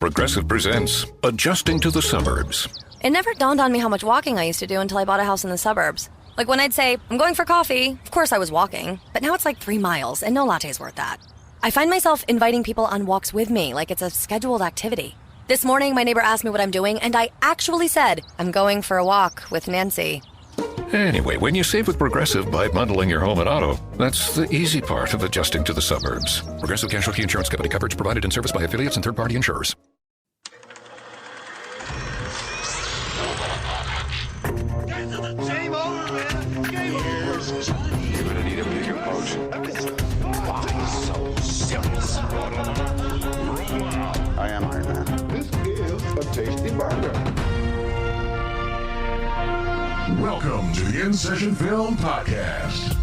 Progressive presents Adjusting to the Suburbs. It never dawned on me how much walking I used to do until I bought a house in the suburbs. Like when I'd say, I'm going for coffee, of course I was walking, but now it's like 3 miles and no latte's worth that. I find myself inviting people on walks with me like it's a scheduled activity. This morning, my neighbor asked me what I'm doing, and I actually said, I'm going for a walk with Nancy. Anyway, when you save with Progressive by bundling your home and auto, that's the easy part of adjusting to the suburbs. Progressive Casualty Insurance Company. Coverage provided and serviced by affiliates and third-party insurers. Game over, man. Game over. You're gonna need a bigger boat. Why so serious? I am Iron Man. This is a tasty burger. Welcome to the InSession Film Podcast.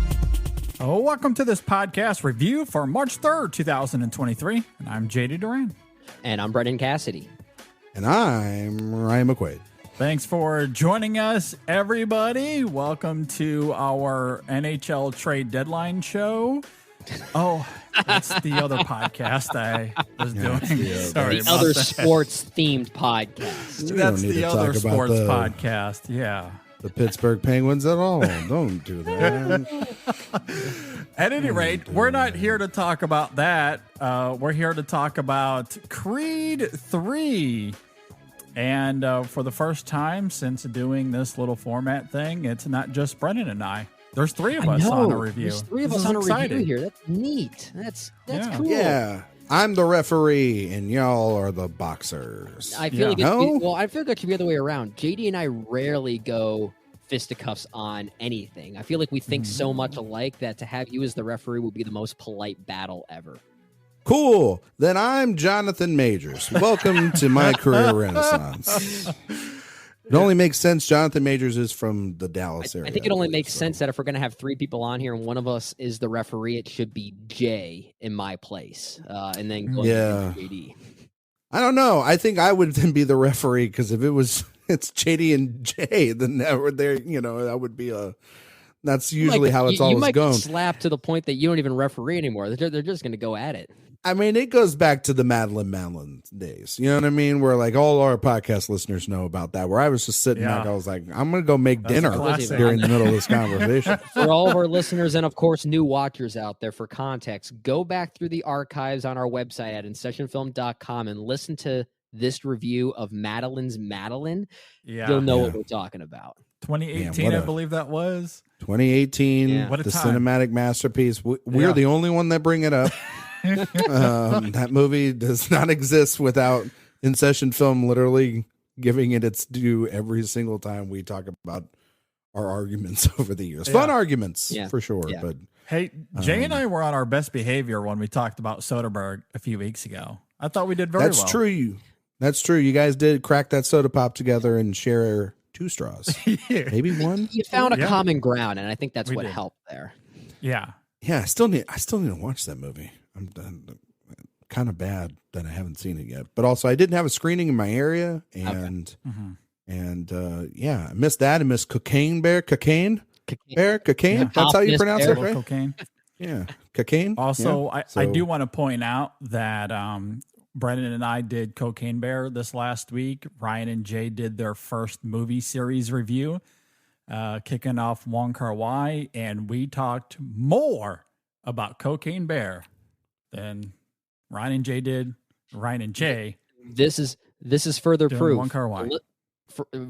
Oh, welcome to this podcast review for March 3rd, 2023. And I'm JD Duran. And I'm Brendan Cassidy. And I'm Ryan McQuaid. Thanks for joining us, everybody. Welcome to our NHL trade deadline show. Oh, that's the other podcast I was doing. Sorry, The other sports-themed podcast. That's need the to other talk about sports the- podcast. Yeah. The Pittsburgh Penguins at all. Don't do that. At any rate, we're not here to talk about that. We're here to talk about Creed 3. And for the first time since doing this little format thing, it's not just Brennan and I. There's 3 of us on a review. There's 3 of This us is on a exciting. review here. That's neat. That's Yeah. cool. Yeah. I'm the referee and y'all are the boxers. I feel like Yeah. I feel like it should be the other way around. JD and I rarely go fisticuffs on anything. I feel like we think so much alike that to have you as the referee would be the most polite battle ever. Cool. Then I'm Jonathan Majors. Welcome to my career renaissance. It only makes sense Jonathan Majors is from the Dallas area. I think it only makes sense that if we're going to have 3 people on here and one of us is the referee, it should be Jay in my place. And then going Yeah. to JD. I don't know. I think I would then be the referee because if it's JD and Jay, then that would be that's usually how it's you always might going. get slapped to the point that you don't even referee anymore. They're just going to go at it. I mean, it goes back to the Madeline days. You know what I mean? Where like all our podcast listeners know about that. Where I was just sitting back, I was like, I'm going to go make dinner classic. during the middle of this conversation. For all of our listeners and, of course, new watchers out there, for context, go back through the archives on our website at InSessionFilm.com and listen to this review of Madeline's Madeline. Yeah. You'll know what we're talking about. 2018, Man, I believe that was. 2018, Yeah. What a the time. cinematic masterpiece. We're Yeah. the only one that bring it up. That movie does not exist without InSession Film literally giving it its due every single time we talk about our arguments over the years. Fun arguments, for sure. Yeah. But Hey, Jay and I were on our best behavior when we talked about Soderbergh a few weeks ago. I thought we did very well. that's true. That's true. You guys did crack that soda pop together and share 2 straws. Maybe 1. You found a Yeah. common ground, and I think that's We what did. helped there. Yeah. Yeah, I still need to watch that movie. I'm kind of bad that I haven't seen it yet. But also I didn't have a screening in my area and I missed that. I missed Cocaine. Yeah. That's how you pronounce it, Bear. right? Cocaine. Yeah. Cocaine. Also, Yeah. I do want to point out that Brendan and I did Cocaine Bear this last week. Ryan and Jay did their first movie series review, kicking off Wong Kar-wai, and we talked more about Cocaine Bear than Ryan and Jay did. Ryan and Jay. This is further Doing proof. Wong Kar-wai.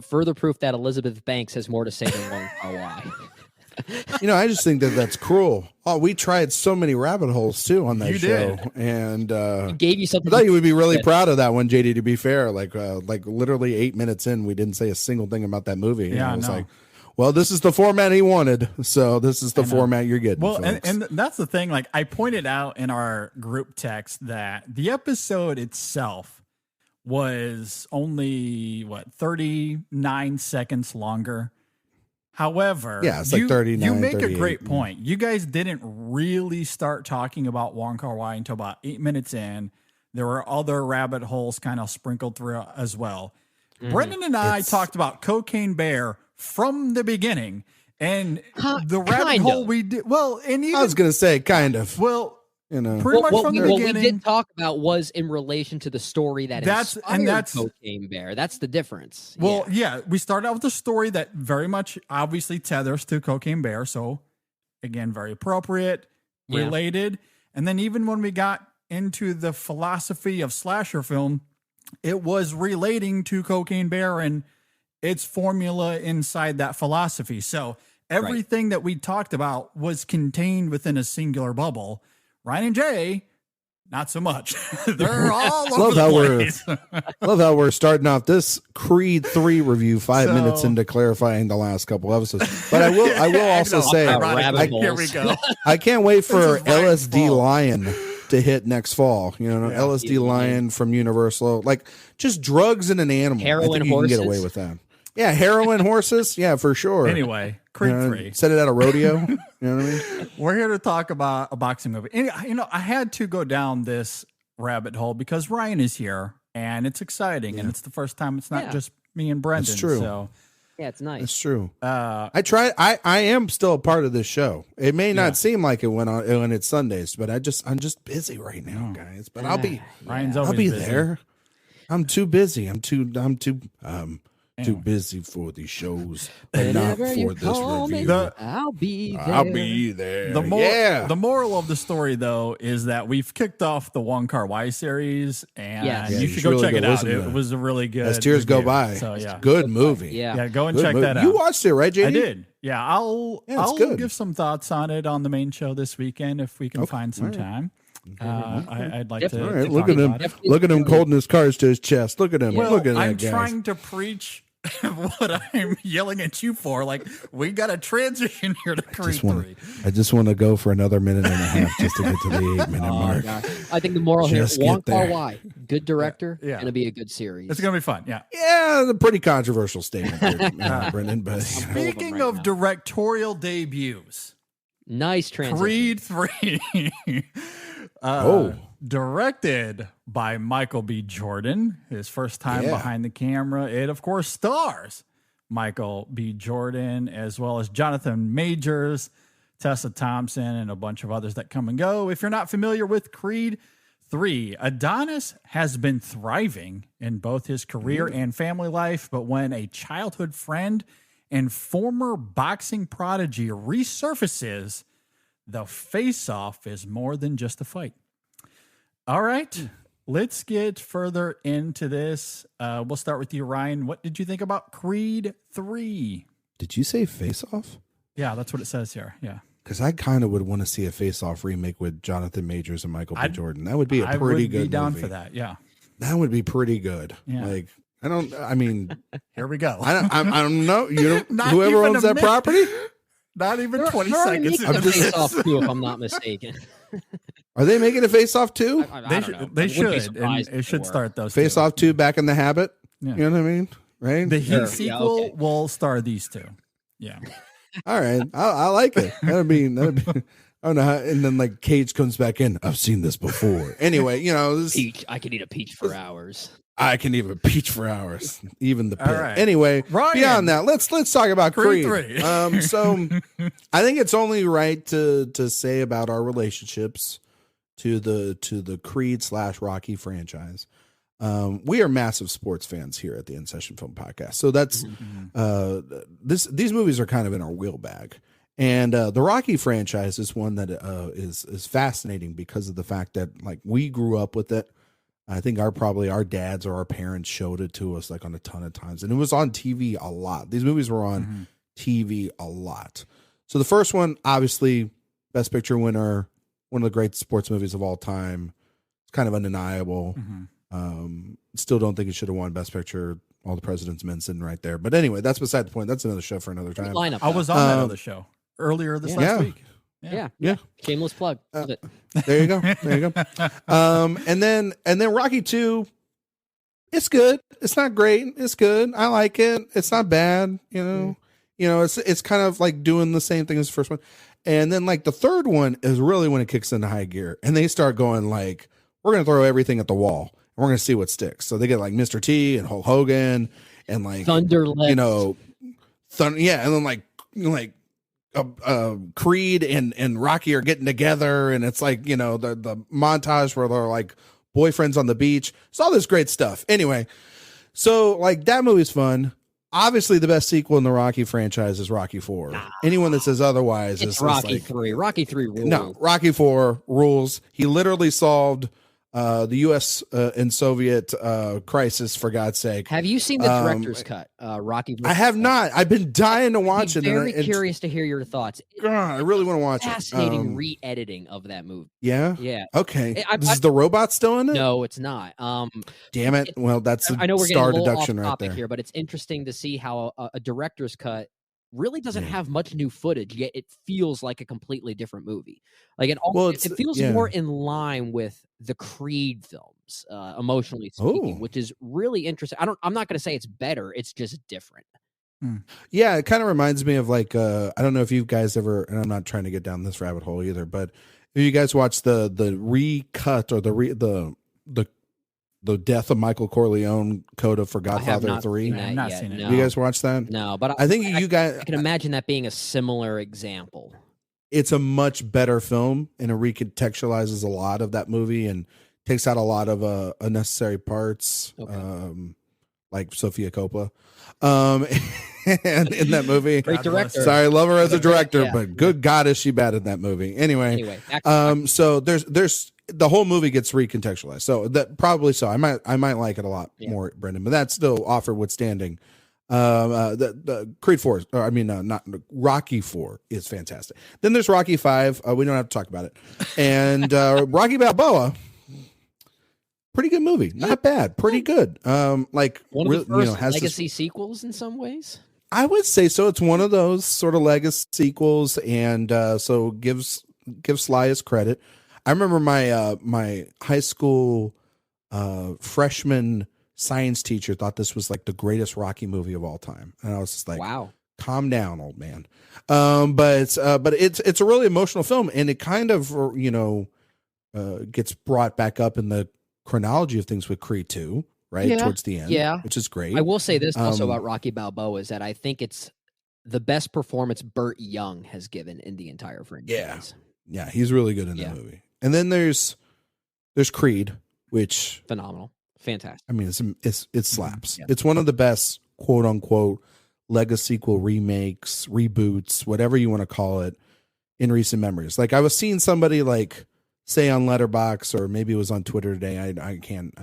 Further proof that Elizabeth Banks has more to say than Wong Kar-wai. I just think that that's cruel. Oh, we tried so many rabbit holes too on that You show, did. and Gave you I something. thought you would be really proud of that one, JD. To be fair, like literally 8 minutes in, we didn't say a single thing about that movie. Yeah, I was I know. like, well, this is the format he wanted, so this is the format you're getting. Well, folks. and that's the thing. Like I pointed out in our group text that the episode itself was only 39 seconds longer. However, Yeah, it's like 39, You make a 38, great yeah. point. You guys didn't really start talking about Wong Kar-wai until about 8 minutes in. There were other rabbit holes kind of sprinkled through as well. Brendan and I talked about Cocaine Bear from the beginning, and the rabbit kind hole of. we did. Well, and even I was gonna say kind of. well, You know, Pretty much from the what we beginning. did talk about was in relation to the story that That's inspired Cocaine Bear. That's the difference. Well, yeah, we started out with a story that very much obviously tethers to Cocaine Bear. So, again, very appropriate, related. And then even when we got into the philosophy of slasher film, it was relating to Cocaine Bear and its formula inside that philosophy. So everything that we talked about was contained within a singular bubble. Ryan and Jay, not so much. They're all over the place. Love how we're starting off this Creed 3 review 5 minutes into clarifying the last couple episodes. But I will also say, here we go. I can't wait for LSD Lion to hit next fall. You know, LSD Lion from Universal, like just drugs and an animal. Heroin I think horses. You can get away with that. Yeah, heroin horses. Yeah, for sure. Anyway, Creed 3. Set it at a rodeo. You know what I mean? We're here to talk about a boxing movie. And, you know, I had to go down this rabbit hole because Ryan is here and it's exciting. And it's the first time it's not just me and Brendan. That's true. So, yeah, it's nice. It's true. I am still a part of this show. It may not seem like it when it's Sundays, but I'm just busy right now, guys. But Ryan's I'll always be busy. there. I'm too busy. I'm too busy for these shows, but not Whenever for you this call me, review. I'll be there. I'll be there. The moral of the story, though, is that we've kicked off the One Car Y series, and you should go check it out. It was a really good. As Tears Go review. By. So It's yeah, a good movie. yeah, go and Good check movie. that out. You watched it, right, JD? I did. Yeah, I'll good. give some thoughts on it on the main show this weekend if we can find some time. I'd like to. All right, to look talk at him. about it. Look at him holding his cards to his chest. Look at him. Well, Look at that I'm guy. trying to preach what I'm yelling at you for. Like, we got to transition here to Creed 3. I just want to go for another minute and a half just to get to the 8-minute mark. I think the moral here, Just get Wong Kar there. Wai, good director, Yeah. gonna be a good series. It's going to be fun. Yeah. Yeah, a pretty controversial statement, there, Brendan. But Speaking right of now. directorial debuts, Nice transition. Creed 3. Directed by Michael B. Jordan, his first time behind the camera. It, of course, stars Michael B. Jordan, as well as Jonathan Majors, Tessa Thompson, and a bunch of others that come and go. If you're not familiar with Creed 3, Adonis has been thriving in both his career and family life, but when a childhood friend and former boxing prodigy resurfaces, the face-off is more than just a fight. All right, let's get further into this. We'll start with you, Ryan. What did you think about Creed 3? did you say Face Off? Yeah, that's what it says here. Yeah. Because I kind of would want to see a Face Off remake with Jonathan Majors and Michael B. Jordan. That would be a I pretty would good be down movie. for that. Yeah. That would be pretty good. Yeah. Like, I mean, Here we go. I don't know. You Not whoever even owns a that minute. property? Not even 20 They're already seconds. making into a this. face-off too, if I'm not mistaken. Are they making a Face Off 2? They, they I wouldn't be should. surprised And it if should they were. start those. Face two. Off 2 Back in the Habit? Yeah. You know what I mean? Right? The Heat Sure. Yeah, sequel okay. will star these two. Yeah. All right. I like it. That'd be I don't know how, and then like Cage comes back in. I've seen this before. Anyway, you know, Peach. I could eat a peach for hours. I can even peach for hours, even the pit. All right. Anyway, Ryan. beyond that, let's talk about Creed Creed. 3. So I think it's only right to say about our relationships to the Creed / Rocky franchise. We are massive sports fans here at the InSession Film Podcast, so that's these movies are kind of in our wheel bag. And the Rocky franchise is one that is fascinating because of the fact that like we grew up with it. I think our dads or our parents showed it to us like on a ton of times, and it was on TV a lot. These movies were on TV a lot. So the first one, obviously, Best Picture winner, one of the great sports movies of all time. It's kind of undeniable. Still don't think it should have won Best Picture. All the President's Men sitting right there. But anyway, that's beside the point. That's another show for another time. Lineup. I was on that other show earlier this last week. Yeah. Shameless plug. Love it. There you go. There you go. And then Rocky 2, it's good. It's not great. It's good. I like it. It's not bad. You know, it's kind of like doing the same thing as the first one. And then like the third one is really when it kicks into high gear and they start going like, we're going to throw everything at the wall and we're going to see what sticks. So they get like Mr. T and Hulk Hogan and like Thunderlips. you know, and then like Creed and Rocky are getting together, and it's like, you know, the montage where they're like boyfriends on the beach. It's all this great stuff. Anyway, so like that movie's fun. Obviously, the best sequel in the Rocky franchise is Rocky 4. Anyone that says otherwise It's is Rocky like, 3. Rocky 3 rules. no, Rocky 4 rules. He literally solved the U.S. And Soviet crisis, for God's sake. Have you seen the director's cut? Rocky. I have not. I've been dying to watch it. Very and curious to hear your thoughts. God, I really want to watch it. Fascinating re-editing of that movie. Yeah. Yeah. Okay. Is the robot still in it? No, it's not. Damn it. Well, that's I know a we're getting star a little deduction off right topic there. here, but it's interesting to see how a director's cut really doesn't have much new footage, yet it feels like a completely different movie. Like it feels more in line with the Creed films, emotionally speaking, which is really interesting. I'm not going to say it's better; it's just different. Yeah, it kind of reminds me of like I don't know if you guys ever, and I'm not trying to get down this rabbit hole either, but if you guys watch the recut or the death of Michael Corleone coda for Godfather 3. I've not seen it. No. You guys watch that? No, but I think you guys. I can imagine that being a similar example. It's a much better film, and it recontextualizes a lot of that movie and takes out a lot of unnecessary parts, like Sofia Coppola, and in that movie. Great director. Sorry, I love her as a director, Yeah. but good God, is she bad in that movie? Anyway, so there's the whole movie gets recontextualized, so that probably so. I might like it a lot more, Brendan, but that's still offer withstanding. The Creed 4, or I mean, not Rocky 4 is fantastic. Then there's Rocky 5. We don't have to talk about it, and Rocky Balboa. Pretty good movie, not bad, pretty good. Like one of the first has legacy sequels in some ways. I would say so. It's one of those sort of legacy sequels, and so gives Sly his credit. I remember my high school freshman science teacher thought this was like the greatest Rocky movie of all time, and I was just like, "Wow, calm down, old man." But it's a really emotional film, and it kind of gets brought back up in the chronology of things with Creed 2, right? Towards the end, which is great. I will say this also about Rocky Balboa is that I think it's the best performance Burt Young has given in the entire franchise. Yeah, he's really good in that movie. And then there's Creed, which phenomenal, fantastic. I mean, it slaps. It's one of the best quote unquote legacy sequel remakes, reboots, whatever you want to call it, in recent memories. Like I was seeing somebody like say on Letterboxd, or maybe it was on Twitter today. I can't,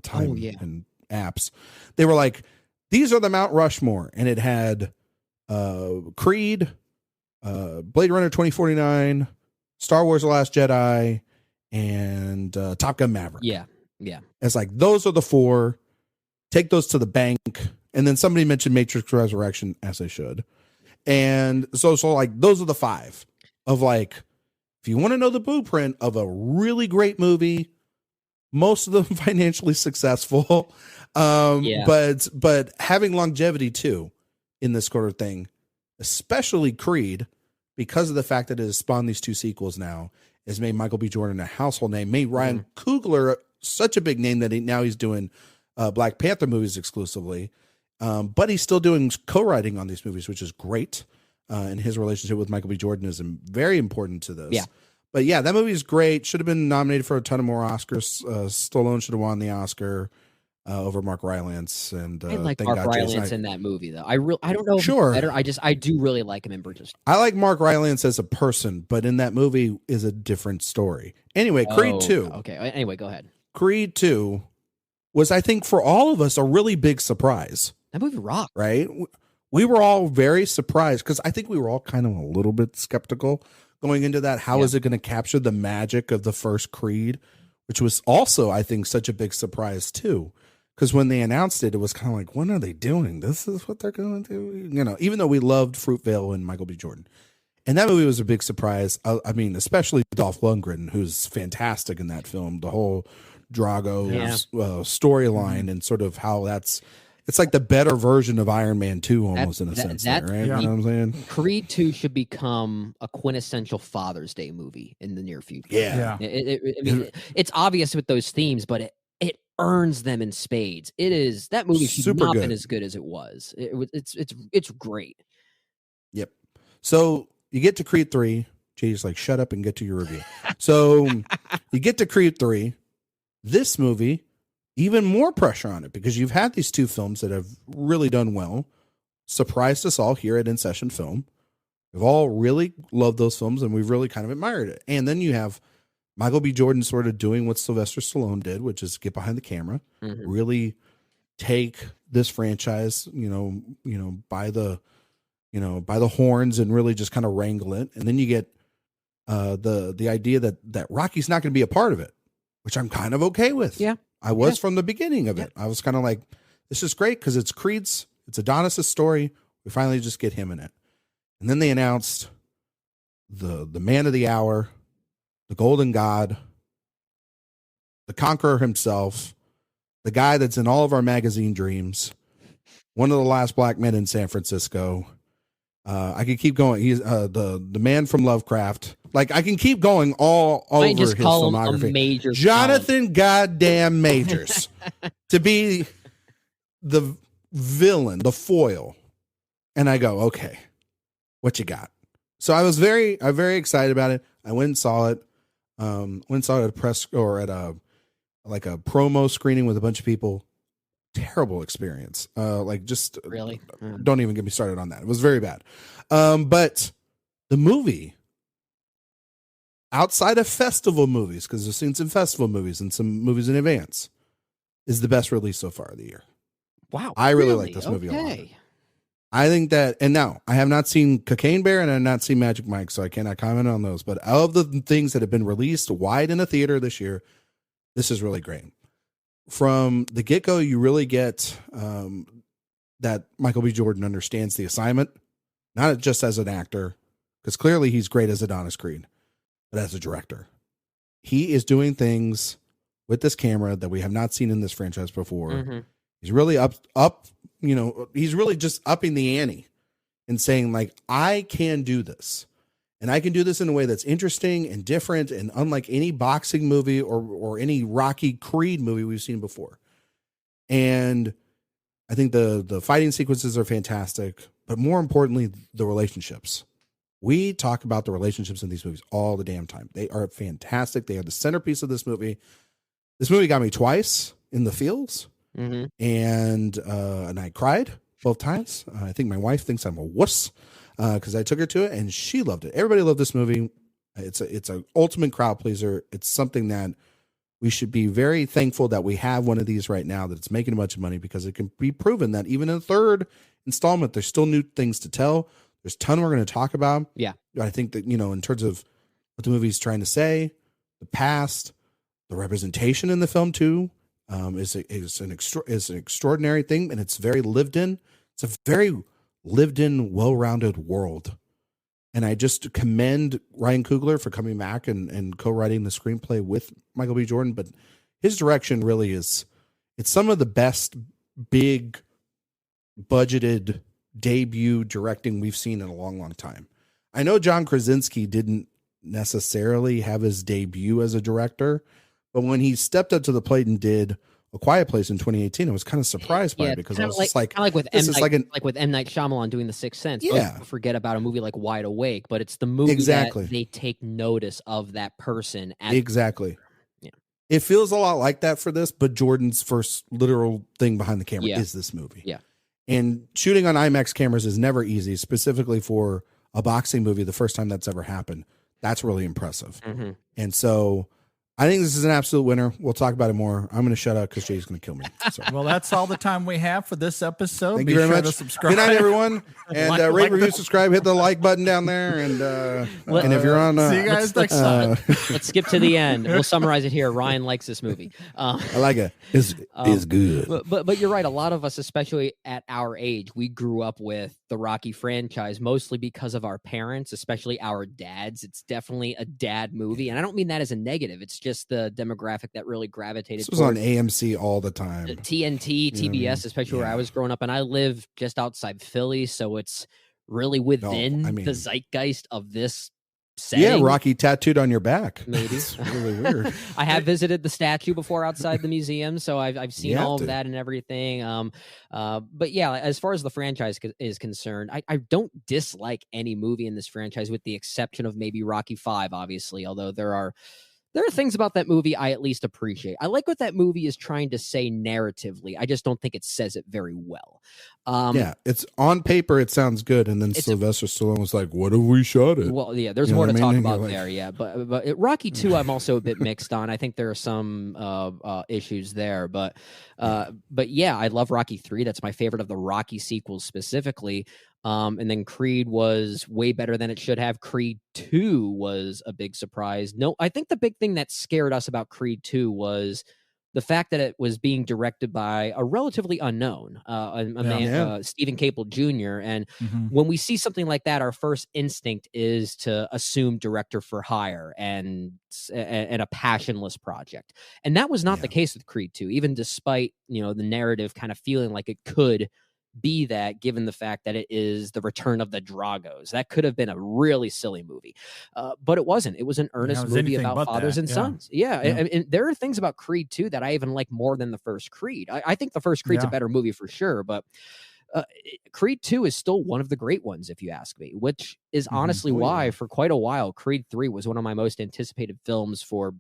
time and apps. They were like, these are the Mount Rushmore, and it had Creed, Blade Runner 2049, Star Wars: The Last Jedi, and Top Gun Maverick. Yeah. It's like those are the 4. Take those to the bank, and then somebody mentioned Matrix Resurrection, as they should, and so like those are the 5 of like. If you want to know the blueprint of a really great movie, most of them financially successful, but having longevity too in this sort of thing, especially Creed, because of the fact that it has spawned these 2 sequels now, has made Michael B. Jordan a household name, made Ryan Coogler such a big name that he's doing Black Panther movies exclusively, but he's still doing co-writing on these movies, which is great. And his relationship with Michael B. Jordan is very important to this. Yeah. But yeah, that movie is great. Should have been nominated for a ton of more Oscars. Stallone should have won the Oscar over Mark Rylance. And I like Mark Rylance in that movie, though. I don't know if he's better. I do really like him in Burgess. I like Mark Rylance as a person, but in that movie is a different story. Anyway, Creed 2. Okay. Anyway, go ahead. Creed 2 was, I think, for all of us, a really big surprise. That movie rocked. Right? We were all very surprised because I think we were all kind of a little bit skeptical going into that. How is it going to capture the magic of the first Creed, which was also, I think, such a big surprise too. Because when they announced it, it was kind of like, what are they doing? This is what they're going to do. Even though we loved Fruitvale and Michael B. Jordan. And that movie was a big surprise. I mean, especially Dolph Lundgren, who's fantastic in that film. The whole Drago storyline and sort of how it's like the better version of Iron Man 2 almost in a sense, right? You know what I'm saying? Creed 2 should become a quintessential Father's Day movie in the near future. Yeah. I mean, it's obvious with those themes, but it earns them in spades. That movie should not have been as good as it was. It's great. Yep. So you get to Creed 3. Jay's like, shut up and get to your review. So you get to Creed 3. This movie, even more pressure on it because you've had these two films that have really done well, surprised us all here at InSession Film. We've all really loved those films and we've really kind of admired it. And then you have Michael B. Jordan sort of doing what Sylvester Stallone did, which is get behind the camera, really take this franchise, by the horns and really just kind of wrangle it. And then you get the idea that Rocky's not going to be a part of it, which I'm kind of okay with. Yeah. I was from the beginning of it. I was kind of like, this is great because it's Creed's, it's Adonis' story. We finally just get him in it. And then they announced the man of the hour, the golden god, the conqueror himself, the guy that's in all of our magazine dreams, one of the last black men in San Francisco. I could keep going. He's the man from Lovecraft. Like I can keep going all over his filmography. Jonathan goddamn Majors to be the villain, the foil. And I go, okay, what you got? So I'm very excited about it. I went and saw it. Went and saw it at a press or at a promo screening with a bunch of people. Terrible experience. Just really don't even get me started on that. It was very bad. But the movie, outside of festival movies, because I've seen some festival movies and some movies in advance, is the best release so far of the year. Wow. I really like this movie a lot. I think that, and now I have not seen Cocaine Bear and I have not seen Magic Mike, so I cannot comment on those. But of the things that have been released wide in a theater this year, this is really great. From the get-go, you really get that Michael B. Jordan understands the assignment, not just as an actor, because clearly he's great as Adonis Creed, but as a director. He is doing things with this camera that we have not seen in this franchise before. He's really he's really just upping the ante and saying, like, I can do this. And I can do this in a way that's interesting and different and unlike any boxing movie or any Rocky Creed movie we've seen before. And I think the fighting sequences are fantastic, but more importantly, the relationships. We talk about the relationships in these movies all the damn time. They are fantastic. They are the centerpiece of this movie. This movie got me twice in the feels, and I cried both times. I think my wife thinks I'm a wuss. Because I took her to it and she loved it. Everybody loved this movie. It's an ultimate crowd pleaser. It's something that we should be very thankful that we have one of these right now, that it's making a bunch of money, because it can be proven that even in the third installment, there's still new things to tell. There's a ton we're going to talk about. Yeah. I think that, in terms of what the movie's trying to say, the past, the representation in the film too, is an extraordinary thing. And it's very lived in. It's a very lived in, well-rounded world. And I just commend Ryan Coogler for coming back and co-writing the screenplay with Michael B. Jordan. But his direction really it's some of the best big budgeted debut directing we've seen in a long, long time. I know John Krasinski didn't necessarily have his debut as a director, but when he stepped up to the plate and did A Quiet Place in 2018, I was kind of surprised by it, because I was just like, kind of like with M. Night Shyamalan doing The Sixth Sense. Yeah. Most people forget about a movie like Wide Awake, but it's the movie that they take notice of that person. Exactly. Yeah. It feels a lot like that for this, but Jordan's first literal thing behind the camera is this movie. Yeah. And shooting on IMAX cameras is never easy, specifically for a boxing movie. The first time that's ever happened, that's really impressive. And so I think this is an absolute winner. We'll talk about it more. I'm going to shut up because Jay's going to kill me. So. Well, that's all the time we have for this episode. Thank you very much. To subscribe. Good night, everyone. And rate, review, subscribe. Hit the like button down there. And if you're on... see you guys next time. Let's skip to the end. We'll summarize it here. Ryan likes this movie. I like it. It's good. But you're right. A lot of us, especially at our age, we grew up with the Rocky franchise, mostly because of our parents, especially our dads. It's definitely a dad movie. And I don't mean that as a negative. It's just the demographic that really gravitated. This was on AMC all the time. TNT, TBS, especially where I was growing up. And I live just outside Philly, so it's really within the zeitgeist of this setting. Rocky tattooed on your back. Maybe. It's really weird. I have visited the statue before outside the museum, so I've seen all of that and everything. But yeah, as far as the franchise is concerned, I don't dislike any movie in this franchise with the exception of maybe Rocky V, obviously, although there are things about that movie I at least appreciate. I like what that movie is trying to say narratively. I just don't think it says it very well. It's on paper, it sounds good. And then Sylvester Stallone was like, what have we shot it? Well, yeah, there's more to talk about there. Yeah. But Rocky 2, I'm also a bit mixed on. I think there are some issues there. But yeah, I love Rocky 3. That's my favorite of the Rocky sequels specifically. And then Creed was way better than it should have. Creed 2 was a big surprise. No, I think the big thing that scared us about Creed 2 was the fact that it was being directed by a relatively unknown, Stephen Caple Jr. And when we see something like that, our first instinct is to assume director for hire and a passionless project. And that was not the case with Creed 2, even despite, the narrative kind of feeling like it could be that, given the fact that it is the return of the Dragos. That could have been a really silly movie, but it wasn't. It was an earnest movie about fathers and sons. And there are things about Creed 2 that I even like more than the first Creed. I think the first Creed's a better movie for sure, but Creed 2 is still one of the great ones, if you ask me, which is honestly why for quite a while Creed 3 was one of my most anticipated films for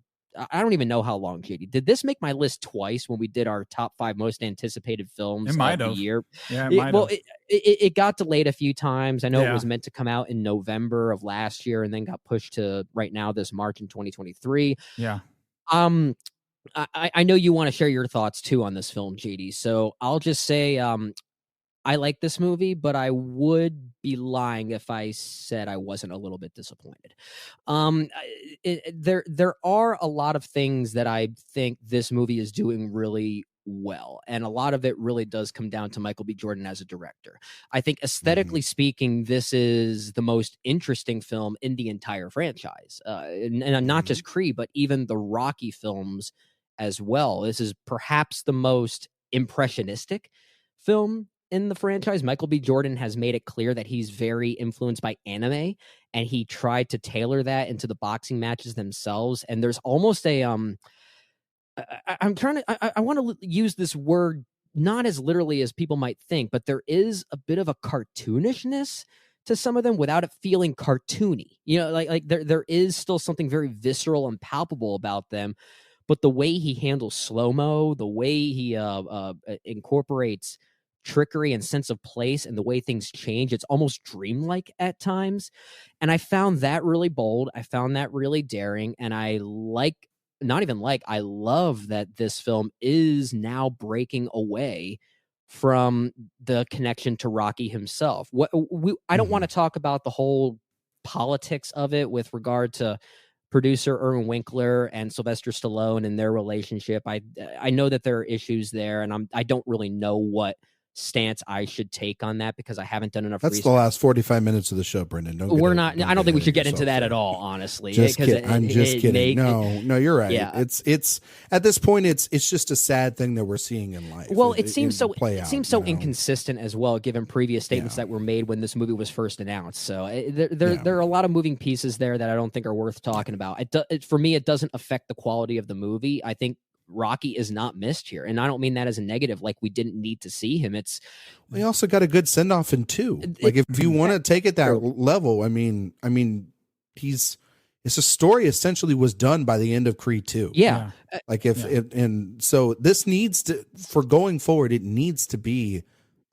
I don't even know how long, JD. Did this make my list twice when we did our top 5 most anticipated films of the year? Yeah, it might have. It got delayed a few times. I know it was meant to come out in November of last year and then got pushed to right now, this March in 2023. Yeah. I know you want to share your thoughts too on this film, JD. So I'll just say I like this movie, but I would be lying if I said I wasn't a little bit disappointed. There are a lot of things that I think this movie is doing really well, and a lot of it really does come down to Michael B. Jordan as a director. I think aesthetically speaking, this is the most interesting film in the entire franchise, and not just Creed, but even the Rocky films as well. This is perhaps the most impressionistic film in the franchise. Michael B. Jordan has made it clear that he's very influenced by anime, and he tried to tailor that into the boxing matches themselves. And there's almost a I want to use this word not as literally as people might think, but there is a bit of a cartoonishness to some of them without it feeling cartoony. Like there is still something very visceral and palpable about them. But the way he handles slow-mo, the way he incorporates trickery and sense of place and the way things change, it's almost dreamlike at times. And I found that really bold. I found that really daring. And I love that this film is now breaking away from the connection to Rocky himself. I don't want to talk about the whole politics of it with regard to producer Irwin Winkler and Sylvester Stallone and their relationship. I know that there are issues there, and I don't really know what stance I should take on that because I haven't done enough That's research. The last 45 minutes of the show, Brendan. I don't think we should get into that at all, honestly. Just kidding. I'm just kidding. No, you're right. Yeah. It's at this point it's just a sad thing that we're seeing in life. Well, it seems so out, inconsistent as well, given previous statements that were made when this movie was first announced. So there are a lot of moving pieces there that I don't think are worth talking about. For me, it doesn't affect the quality of the movie. I think Rocky is not missed here, and I don't mean that as a negative, like we didn't need to see him. We also got a good send off in 2. Like if you want to take it that level, I mean, it's a story essentially was done by the end of Creed 2. Yeah. So this needs to, for going forward, it needs to be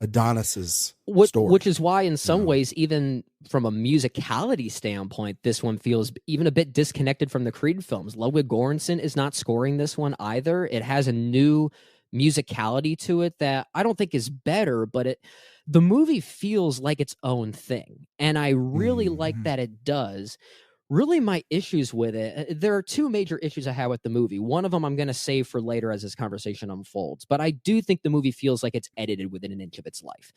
Adonis's story, which is why in some ways, even from a musicality standpoint, this one feels even a bit disconnected from the Creed films. Ludwig Göransson is not scoring this one either. It has a new musicality to it that I don't think is better, but the movie feels like its own thing, and I really like that it does. Really, my issues with it, there are 2 major issues I have with the movie. One of them I'm going to save for later as this conversation unfolds, but I do think the movie feels like it's edited within an inch of its life.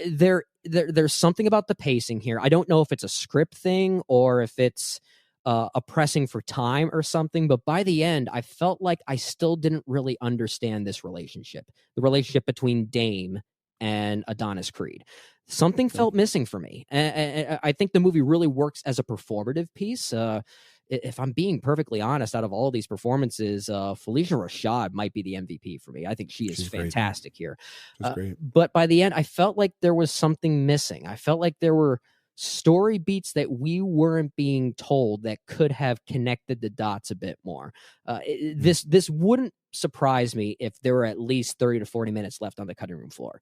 There's something about the pacing here. I don't know if it's a script thing or if it's a pressing for time or something, but by the end, I felt like I still didn't really understand this relationship, the relationship between Dame and Adonis Creed. Something felt missing for me. And I think the movie really works as a performative piece. If I'm being perfectly honest, out of all these performances, Felicia Rashad might be the MVP for me. I think she's fantastic here. Great. But by the end, I felt like there was something missing. I felt like there were story beats that we weren't being told that could have connected the dots a bit more. This wouldn't surprise me if there were at least 30 to 40 minutes left on the cutting room floor.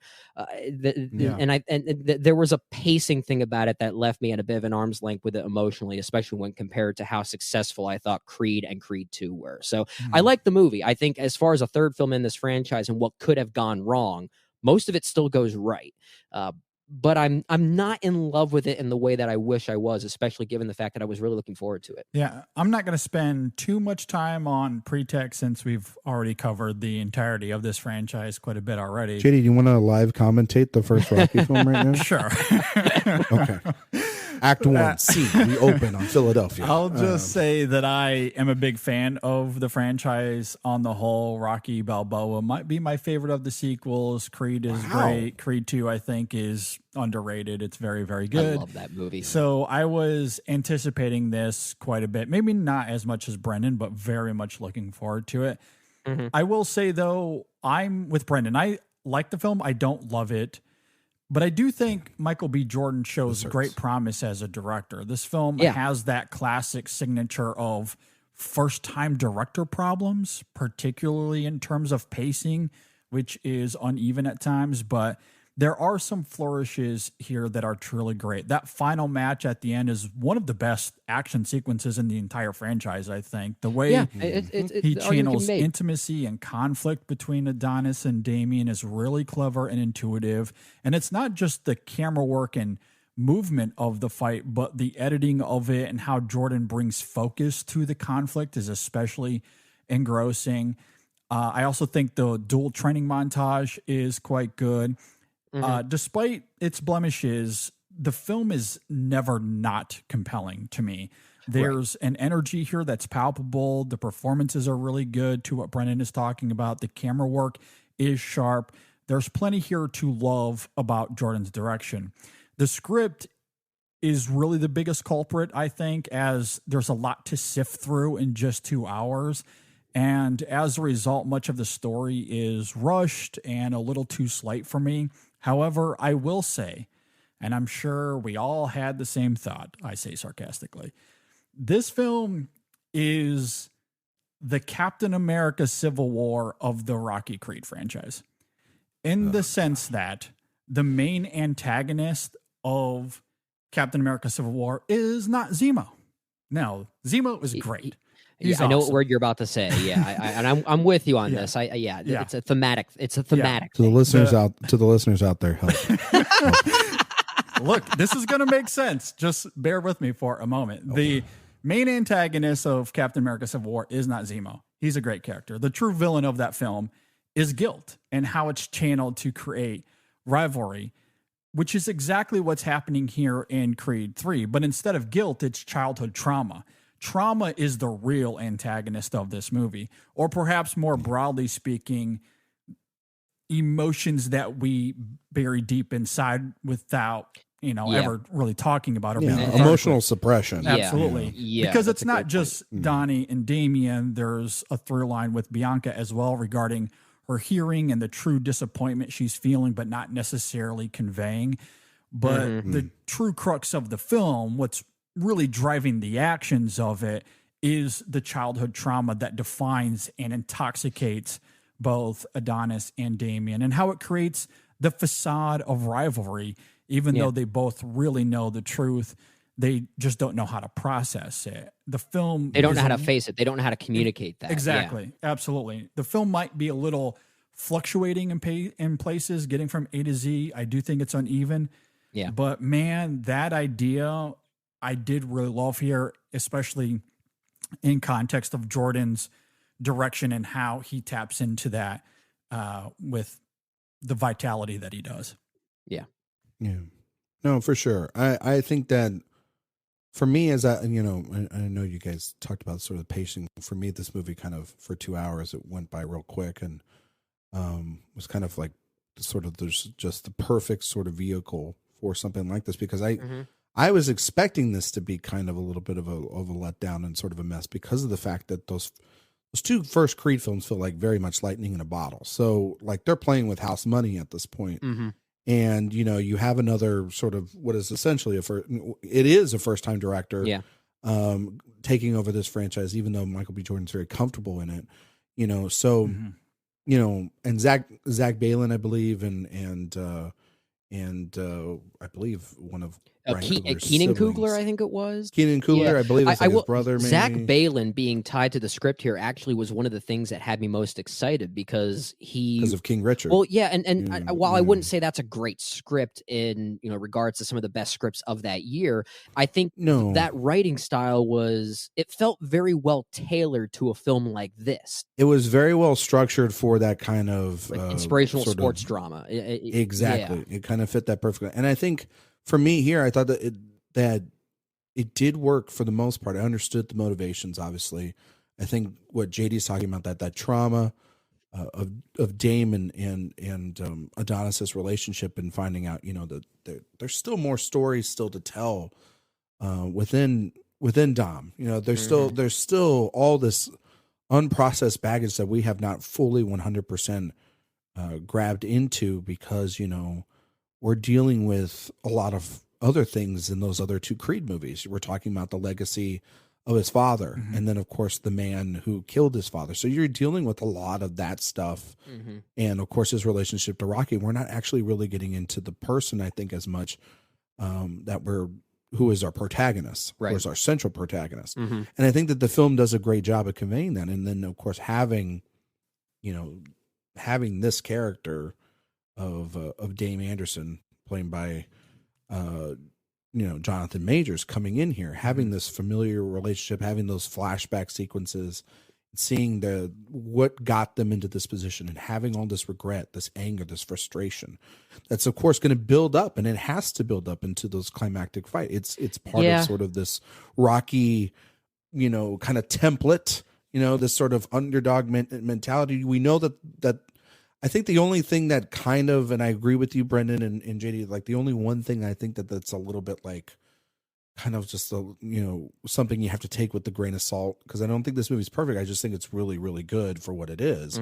There was a pacing thing about it that left me at a bit of an arm's length with it emotionally, especially when compared to how successful I thought Creed and Creed 2 were. So I like the movie. I think as far as a third film in this franchise and what could have gone wrong, most of it still goes right. But I'm not in love with it in the way that I wish I was, especially given the fact that I was really looking forward to it. Yeah, I'm not going to spend too much time on pretext since we've already covered the entirety of this franchise quite a bit already. JD, do you want to live commentate the first Rocky film right now? Sure. Okay. Act 1, C, we open on Philadelphia. I'll just say that I am a big fan of the franchise on the whole. Rocky Balboa might be my favorite of the sequels. Creed is great. Creed 2, I think, is underrated. It's very, very good. I love that movie. So I was anticipating this quite a bit. Maybe not as much as Brendan, but very much looking forward to it. Mm-hmm. I will say, though, I'm with Brendan. I like the film. I don't love it. But I do think Michael B. Jordan shows great promise as a director. This film has that classic signature of first-time director problems, particularly in terms of pacing, which is uneven at times. But there are some flourishes here that are truly great. That final match at the end is one of the best action sequences in the entire franchise, I think. The way he channels intimacy and conflict between Adonis and Damien is really clever and intuitive. And it's not just the camera work and movement of the fight, but the editing of it and how Jordan brings focus to the conflict is especially engrossing. I also think the dual training montage is quite good. Despite its blemishes, the film is never not compelling to me. There's an energy here that's palpable. The performances are really good, to what Brendan is talking about. The camera work is sharp. There's plenty here to love about Jordan's direction. The script is really the biggest culprit, I think, as there's a lot to sift through in just 2 hours. And as a result, much of the story is rushed and a little too slight for me. However, I will say, and I'm sure we all had the same thought, I say sarcastically, this film is the Captain America Civil War of the Rocky Creed franchise. In the sense that the main antagonist of Captain America Civil War is not Zemo. No, Zemo is great. I know what word you're about to say. Yeah, I'm with you on this. It's a thematic. It's a thematic. To the listeners out there, help. Look, this is going to make sense. Just bear with me for a moment. Okay. The main antagonist of Captain America Civil War is not Zemo. He's a great character. The true villain of that film is guilt and how it's channeled to create rivalry, which is exactly what's happening here in Creed 3. But instead of guilt, it's childhood trauma. Trauma is the real antagonist of this movie, or perhaps more broadly speaking, emotions that we bury deep inside without, ever really talking about it. Emotional suppression. Absolutely. Because it's not just Donnie and Damien. There's a through line with Bianca as well regarding her hearing and the true disappointment she's feeling, but not necessarily conveying. But the true crux of the film, what's really driving the actions of it, is the childhood trauma that defines and intoxicates both Adonis and Damien, and how it creates the facade of rivalry, even though they both really know the truth. They just don't know how to process it. The film, they don't know how to face it. They don't know how to communicate that. Exactly. Yeah. Absolutely. The film might be a little fluctuating in places, getting from A to Z. I do think it's uneven. Yeah. But man, that idea I did really love here, especially in context of Jordan's direction and how he taps into that with the vitality that he does. Yeah. Yeah. No, for sure. I think that for me, as I know you guys talked about sort of pacing. For me, this movie kind of, for 2 hours, it went by real quick and was kind of like there's just the perfect sort of vehicle for something like this, because I was expecting this to be kind of a little bit of a letdown and sort of a mess because of the fact that those two first Creed films feel like very much lightning in a bottle. So like they're playing with house money at this point. And, you know, you have another sort of what is essentially a first time director taking over this franchise, even though Michael B. Jordan's very comfortable in it, you know, so, you know, and Zach Balin, I believe, and I believe one of Keenan Coogler, I think it was. Keenan Coogler, I believe, is like his brother. Maybe. Zach Balin being tied to the script here actually was one of the things that had me most excited because of King Richard. Well, yeah, and while I wouldn't say that's a great script in regards to some of the best scripts of that year, I think that writing style it felt very well tailored to a film like this. It was very well structured for that kind of inspirational sports drama. Exactly, it kind of fit that perfectly, and I think. For me here, I thought that it did work for the most part. I understood the motivations, obviously. I think what JD's talking about, that trauma of Dame and Adonis's relationship, and finding out, you know, that there's still more stories still to tell within Dom. You know, there's still all this unprocessed baggage that we have not fully 100% grabbed into, because, you know, we're dealing with a lot of other things in those other two Creed movies. We're talking about the legacy of his father, and then, of course, the man who killed his father. So you're dealing with a lot of that stuff. And, of course, his relationship to Rocky. We're not actually really getting into the person, I think, as much who is our protagonist, who is our central protagonist. And I think that the film does a great job of conveying that. And then, of course, having this character of Dame Anderson, played by Jonathan Majors, coming in here, having this familiar relationship, having those flashback sequences, seeing what got them into this position, and having all this regret, this anger, this frustration, that's of course going to build up, and it has to build up into those climactic fight. It's part of sort of this Rocky, you know, kind of template, you know, this sort of underdog mentality. We know that I think the only thing that kind of, and I agree with you, Brendan and JD, like the only one thing I think that's a little bit like kind of just something you have to take with the grain of salt, because I don't think this movie's perfect. I just think it's really, really good for what it is.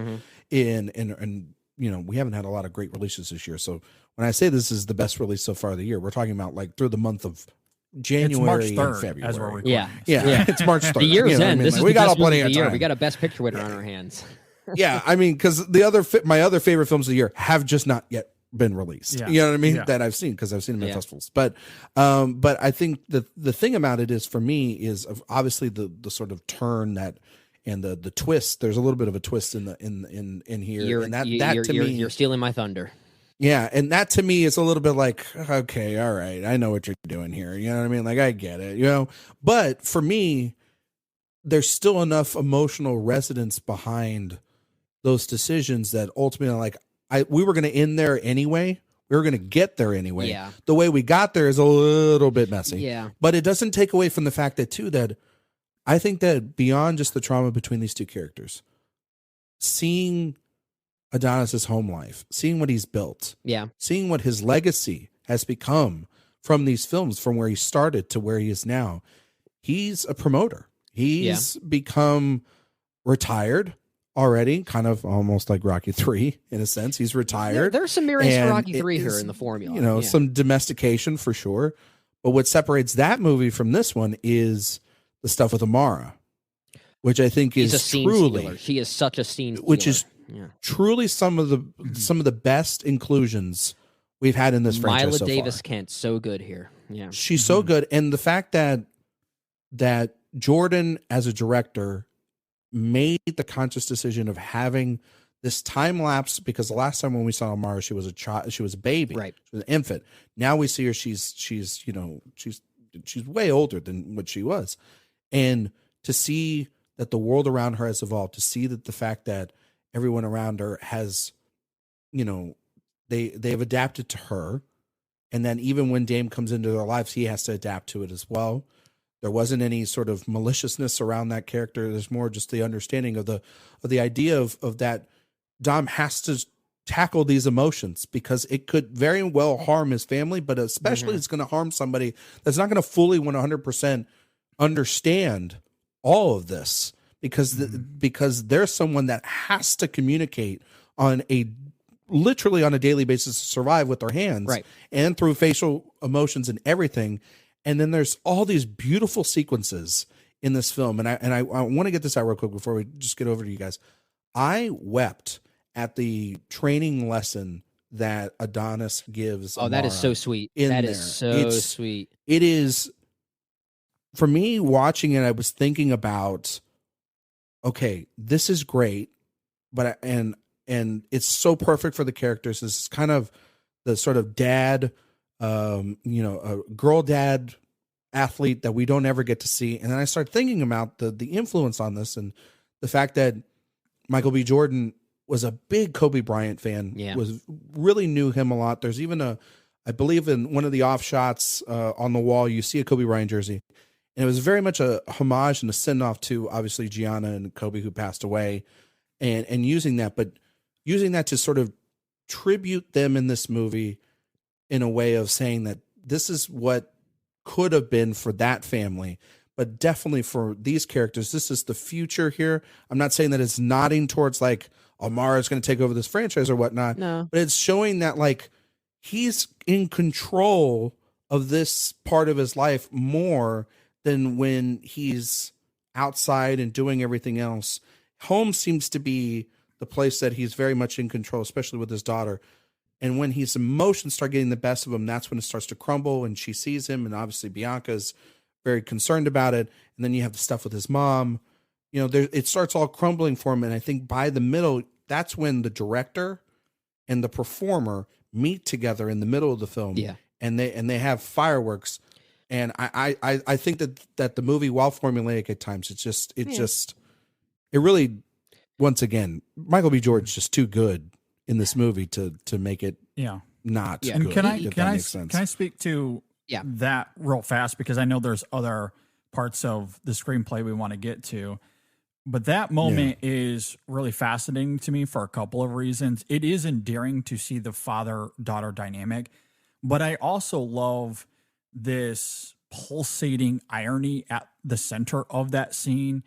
And you know, we haven't had a lot of great releases this year. So when I say this is the best release so far of the year, we're talking about like through the month of January and February. As we're yeah, it's March 3rd. The year's end. This is we the got best plenty movie of of the year. time. We got a Best Picture winner on our hands. Yeah, I mean, because my other favorite films of the year have just not yet been released. Yeah. You know what I mean? Yeah. That I've seen, because I've seen them at festivals. But I think the thing about it is, for me, is obviously the sort of turn that, and the twist. There's a little bit of a twist in here, and to me, you're stealing my thunder. Yeah, and that to me is a little bit like, okay, all right, I know what you're doing here. You know what I mean? Like, I get it. You know, but for me, there's still enough emotional resonance behind those decisions that ultimately, like, we were going to end there anyway. We were going to get there anyway. Yeah. The way we got there is a little bit messy. Yeah. But it doesn't take away from the fact that I think that beyond just the trauma between these two characters, seeing Adonis's home life, seeing what he's built, seeing what his legacy has become from these films, from where he started to where he is now, he's a promoter. He's become retired already, kind of almost like Rocky 3 in a sense. He's retired. There's some mirrors to Rocky 3 here in the formula. You know, some domestication for sure. But what separates that movie from this one is the stuff with Amara, which I think is truly stealer. She is such a scene stealer. Which is truly some of the best inclusions we've had in this franchise Mila so Davis far. Kent, so good here. Yeah, she's so good, and the fact that Jordan as a director made the conscious decision of having this time lapse, because the last time when we saw Amara, she was a child, she was a baby, right? She was an infant. Now we see her; she's way older than what she was, and to see that the world around her has evolved, to see that the fact that everyone around her has, you know, they've adapted to her, and then even when Dame comes into their lives, he has to adapt to it as well. There wasn't any sort of maliciousness around that character. There's more just the understanding of the idea of that Dom has to tackle these emotions, because it could very well harm his family, but especially it's going to harm somebody that's not going to fully 100% understand all of this, because because there's someone that has to communicate on literally on a daily basis to survive with their hands, right, and through facial emotions and everything. And then there's all these beautiful sequences in this film, and I want to get this out real quick before we just get over to you guys. I wept at the training lesson that Adonis gives. Oh, that is so sweet. That is so sweet. It is, for me watching it, I was thinking about, okay, this is great, but and it's so perfect for the characters. This is kind of the sort of dad, a girl dad athlete that we don't ever get to see. And then I start thinking about the influence on this, and the fact that Michael B. Jordan was a big Kobe Bryant fan, really knew him a lot. There's even I believe in one of the off shots on the wall, you see a Kobe Bryant jersey. And it was very much a homage and a send off to obviously Gianna and Kobe, who passed away, and using that to sort of tribute them in this movie in a way of saying that this is what could have been for that family, but definitely for these characters, this is the future here. I'm not saying that it's nodding towards like Amara is going to take over this franchise or whatnot, no, but it's showing that like he's in control of this part of his life more than when he's outside and doing everything else. Home seems to be the place that he's very much in control, especially with his daughter. And when his emotions start getting the best of him, that's when it starts to crumble, and she sees him, and obviously Bianca's very concerned about it. And then you have the stuff with his mom, it starts all crumbling for him. And I think by the middle, that's when the director and the performer meet together in the middle of the film. Yeah. And they have fireworks. And I think that the movie, while formulaic at times, it really, once again, Michael B. Jordan's just too good in this movie to make it not and good. can I speak to that real fast, because I know there's other parts of the screenplay we want to get to, but that moment is really fascinating to me for a couple of reasons. It is endearing to see the father-daughter dynamic, but I also love this pulsating irony at the center of that scene,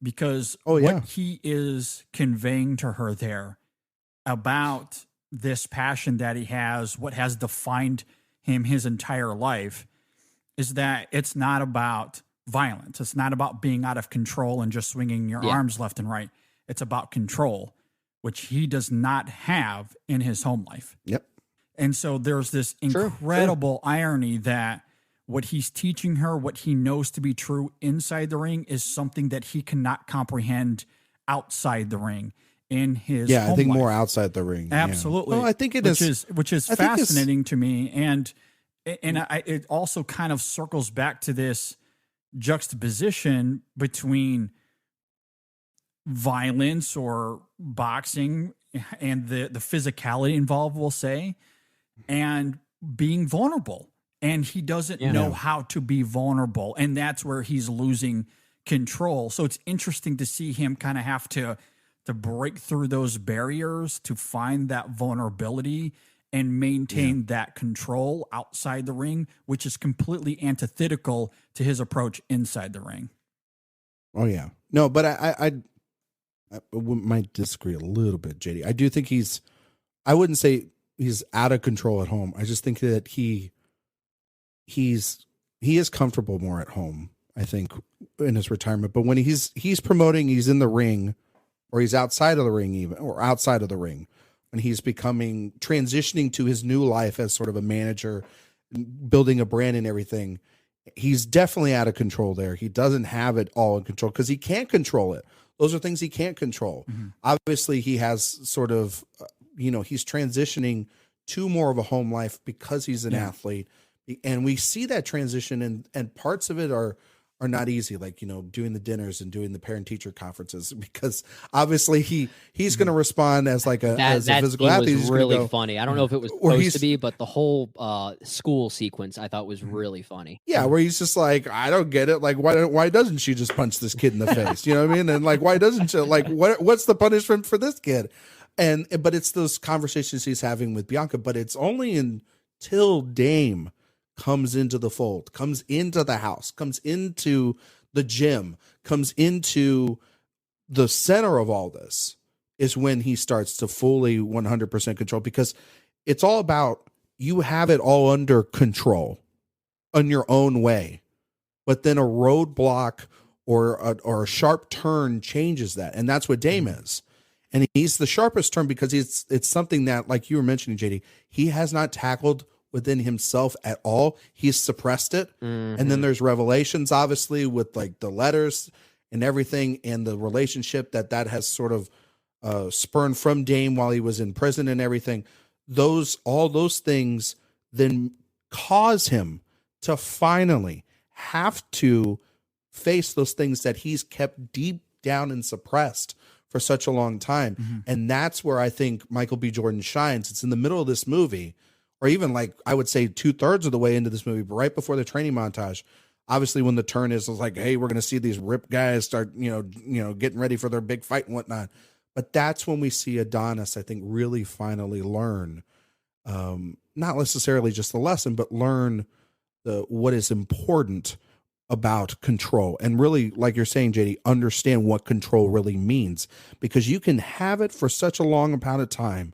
because what he is conveying to her there about this passion that he has, what has defined him his entire life, is that it's not about violence. It's not about being out of control and just swinging your arms left and right. It's about control, which he does not have in his home life. Yep. And so there's this incredible irony that what he's teaching her, what he knows to be true inside the ring, is something that he cannot comprehend outside the ring. In his home I think life. more outside the ring. Absolutely. Well, I think which is fascinating to me, and it also kind of circles back to this juxtaposition between violence or boxing and the physicality involved, we'll say, and being vulnerable. And he doesn't know how to be vulnerable, and that's where he's losing control. So it's interesting to see him kind of have to break through those barriers to find that vulnerability and maintain that control outside the ring, which is completely antithetical to his approach inside the ring. Oh yeah. No, but I might disagree a little bit, JD. I do think I wouldn't say he's out of control at home. I just think that he is comfortable more at home, I think, in his retirement. But when he's promoting, he's in the ring, or he's outside of the ring even, or outside of the ring, when he's transitioning to his new life as sort of a manager, building a brand and everything, he's definitely out of control there. He doesn't have it all in control because he can't control it. Those are things he can't control. Mm-hmm. Obviously, he has sort of, he's transitioning to more of a home life because he's an athlete. And we see that transition, and parts of it are not easy, like, doing the dinners and doing the parent-teacher conferences, because obviously he's going to respond as like as a physical athlete. Was really funny. I don't know if it was supposed to be, but the whole school sequence I thought was really funny. Yeah, where he's just like, I don't get it. Like, why doesn't she just punch this kid in the face? You know what I mean? And like, why doesn't she? Like, what's the punishment for this kid? But it's those conversations he's having with Bianca, but it's only until Dame comes into the fold, comes into the house, comes into the gym, comes into the center of all this, is when he starts to fully 100% control, because it's all about, you have it all under control in your own way, but then a roadblock or a sharp turn changes that. And that's what Dame is. And he's the sharpest turn because it's something that, like you were mentioning, JD, he has not tackled within himself at all. He's suppressed it. And then there's revelations, obviously, with like the letters and everything, and the relationship that has sort of spurned from Dame while he was in prison and everything. All those things then cause him to finally have to face those things that he's kept deep down and suppressed for such a long time. And that's where I think Michael B. Jordan shines. It's in the middle of this movie, or even like, I would say 2/3 of the way into this movie, but right before the training montage, obviously when the turn is like, hey, we're going to see these ripped guys start, getting ready for their big fight and whatnot. But that's when we see Adonis, I think, really finally learn, not necessarily just the lesson, but learn what is important about control, and really, like you're saying, JD, understand what control really means, because you can have it for such a long amount of time,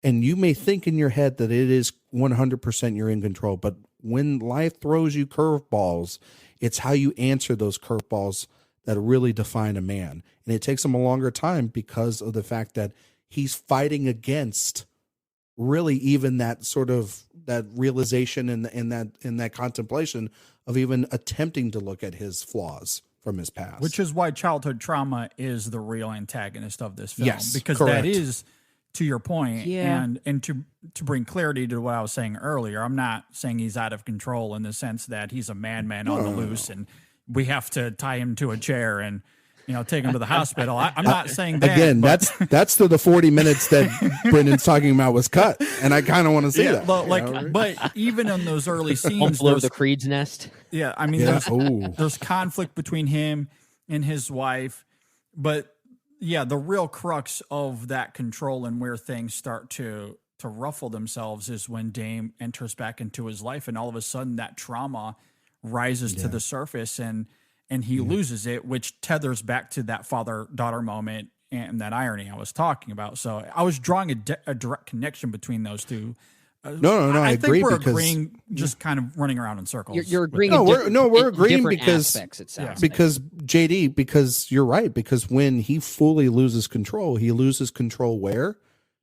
and you may think in your head that it is 100% you're in control, but when life throws you curveballs, it's how you answer those curveballs that really define a man. And it takes him a longer time because of the fact that he's fighting against really even that sort of that realization and that contemplation of even attempting to look at his flaws from his past. Which is why childhood trauma is the real antagonist of this film. Yes, because correct. That is, to your point, and to bring clarity to what I was saying earlier, I'm not saying he's out of control in the sense that he's a madman on the loose and we have to tie him to a chair and take him to the hospital. I'm not saying that. Again, that's the 40 minutes that Brendan's talking about was cut, and I kind of want to see that. But even in those early scenes, blow the Creed's nest. Yeah, I mean, there's conflict between him and his wife, but the real crux of that control and where things start to ruffle themselves is when Dame enters back into his life, and all of a sudden that trauma rises to the surface, and he loses it, which tethers back to that father-daughter moment and that irony I was talking about. So I was drawing a direct connection between those two. No, I agree, think we're because agreeing, just kind of running around in circles. You're agreeing. We're agreeing because aspects, it sounds because JD, because you're right, because when he fully loses control, he loses control where?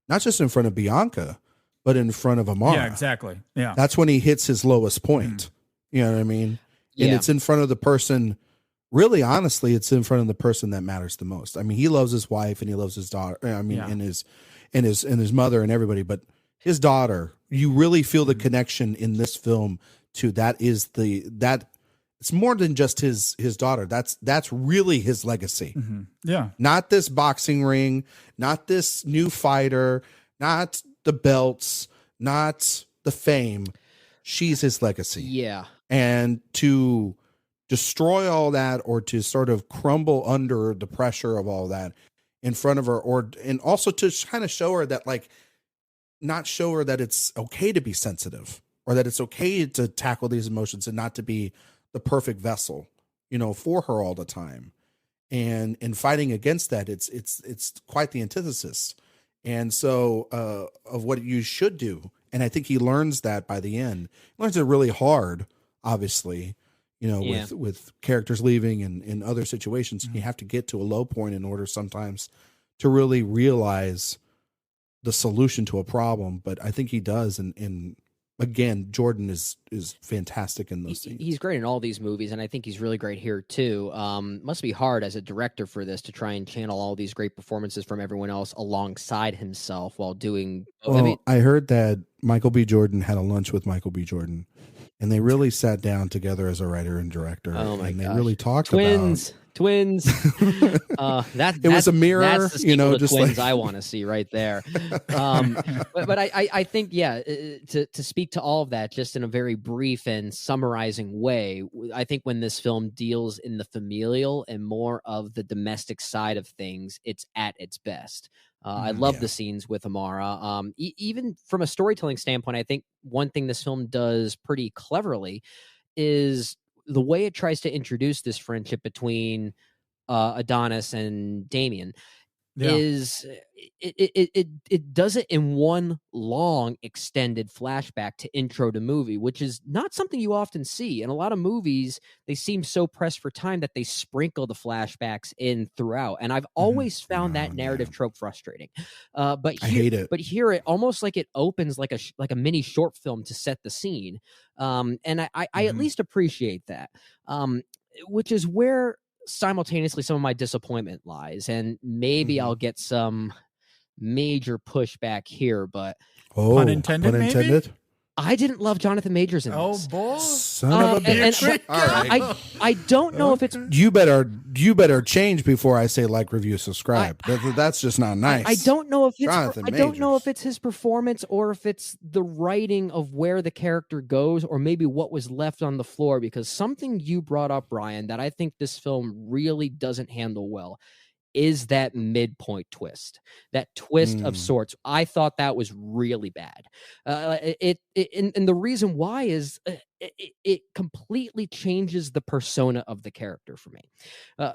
Not just in front of Bianca, but in front of Amara. Yeah, exactly. Yeah. That's when he hits his lowest point. You know what I mean? And it's in front of the person, really, honestly, it's in front of the person that matters the most. I mean, he loves his wife and he loves his daughter. I mean, and his mother and everybody, but his daughter, you really feel the connection in this film to that. It's more than just his daughter. That's really his legacy. Yeah. Not this boxing ring, not this new fighter, not the belts, not the fame. She's his legacy. Yeah. And to destroy all that, or to sort of crumble under the pressure of all that in front of her, and also to kind of show her that, like, not show her that it's okay to be sensitive, or that it's okay to tackle these emotions and not to be the perfect vessel, for her all the time. And in fighting against that, it's quite the antithesis. And so of what you should do. And I think he learns that by the end. He learns it really hard, obviously, with characters leaving and in other situations. You have to get to a low point in order sometimes to really realize the solution to a problem. But I think he does. And again, Jordan is fantastic in those scenes. He's great in all these movies, and I think he's really great here too. Must be hard as a director for this to try and channel all these great performances from everyone else alongside himself while doing. Well, I heard that Michael B. Jordan had a lunch with Michael B. Jordan, and they really sat down together as a writer and director. Oh my and gosh. They really talked twins. It was a mirror, that's the sequel to just Twins like I want to see right there. But I think, to speak to all of that just in a very brief and summarizing way, I think when this film deals in the familial and more of the domestic side of things, it's at its best. I love the scenes with Amara. Even from a storytelling standpoint, I think one thing this film does pretty cleverly is the way it tries to introduce this friendship between Adonis and Damien. Is it does it in one long extended flashback to intro to movie, which is not something you often see. In a lot of movies, they seem so pressed for time that they sprinkle the flashbacks in throughout, and I've always found that narrative trope frustrating. But I hate it. But here, it almost like it opens like a mini short film to set the scene, and I at least appreciate that, which is where simultaneously some of my disappointment lies, and maybe I'll get some major pushback here, but pun intended, maybe? I didn't love Jonathan Majors in this. Oh boy, son of a bitch! All right. I don't know if it's you better change before I say like, review, subscribe. That's just not nice. I don't know if it's Jonathan I don't know Majors. if it's his performance or if it's the writing of where the character goes, or maybe what was left on the floor. Because something you brought up, Brian, that I think this film really doesn't handle well is that midpoint twist, that twist of sorts. I thought that was really bad. And the reason why is it completely changes the persona of the character for me,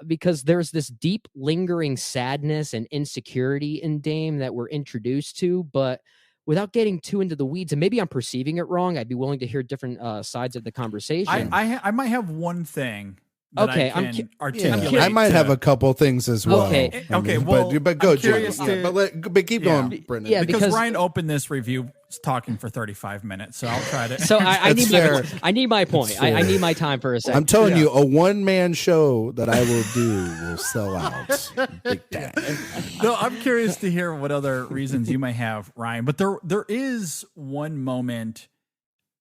because there's this deep lingering sadness and insecurity in Dame that we're introduced to, but without getting too into the weeds, and maybe I'm perceiving it wrong, I'd be willing to hear different sides of the conversation. I might have one thing. Okay, I might have a couple things as well. Okay, well, but go, Jay. But keep going, Brendan. Yeah, because Ryan opened this review talking for 35 minutes, so I'll try to. So I need my point. I need my time for a second. I'm telling you, a one-man show that I will do will sell out big time. No, I'm curious to hear what other reasons you may have, Ryan. But there is one moment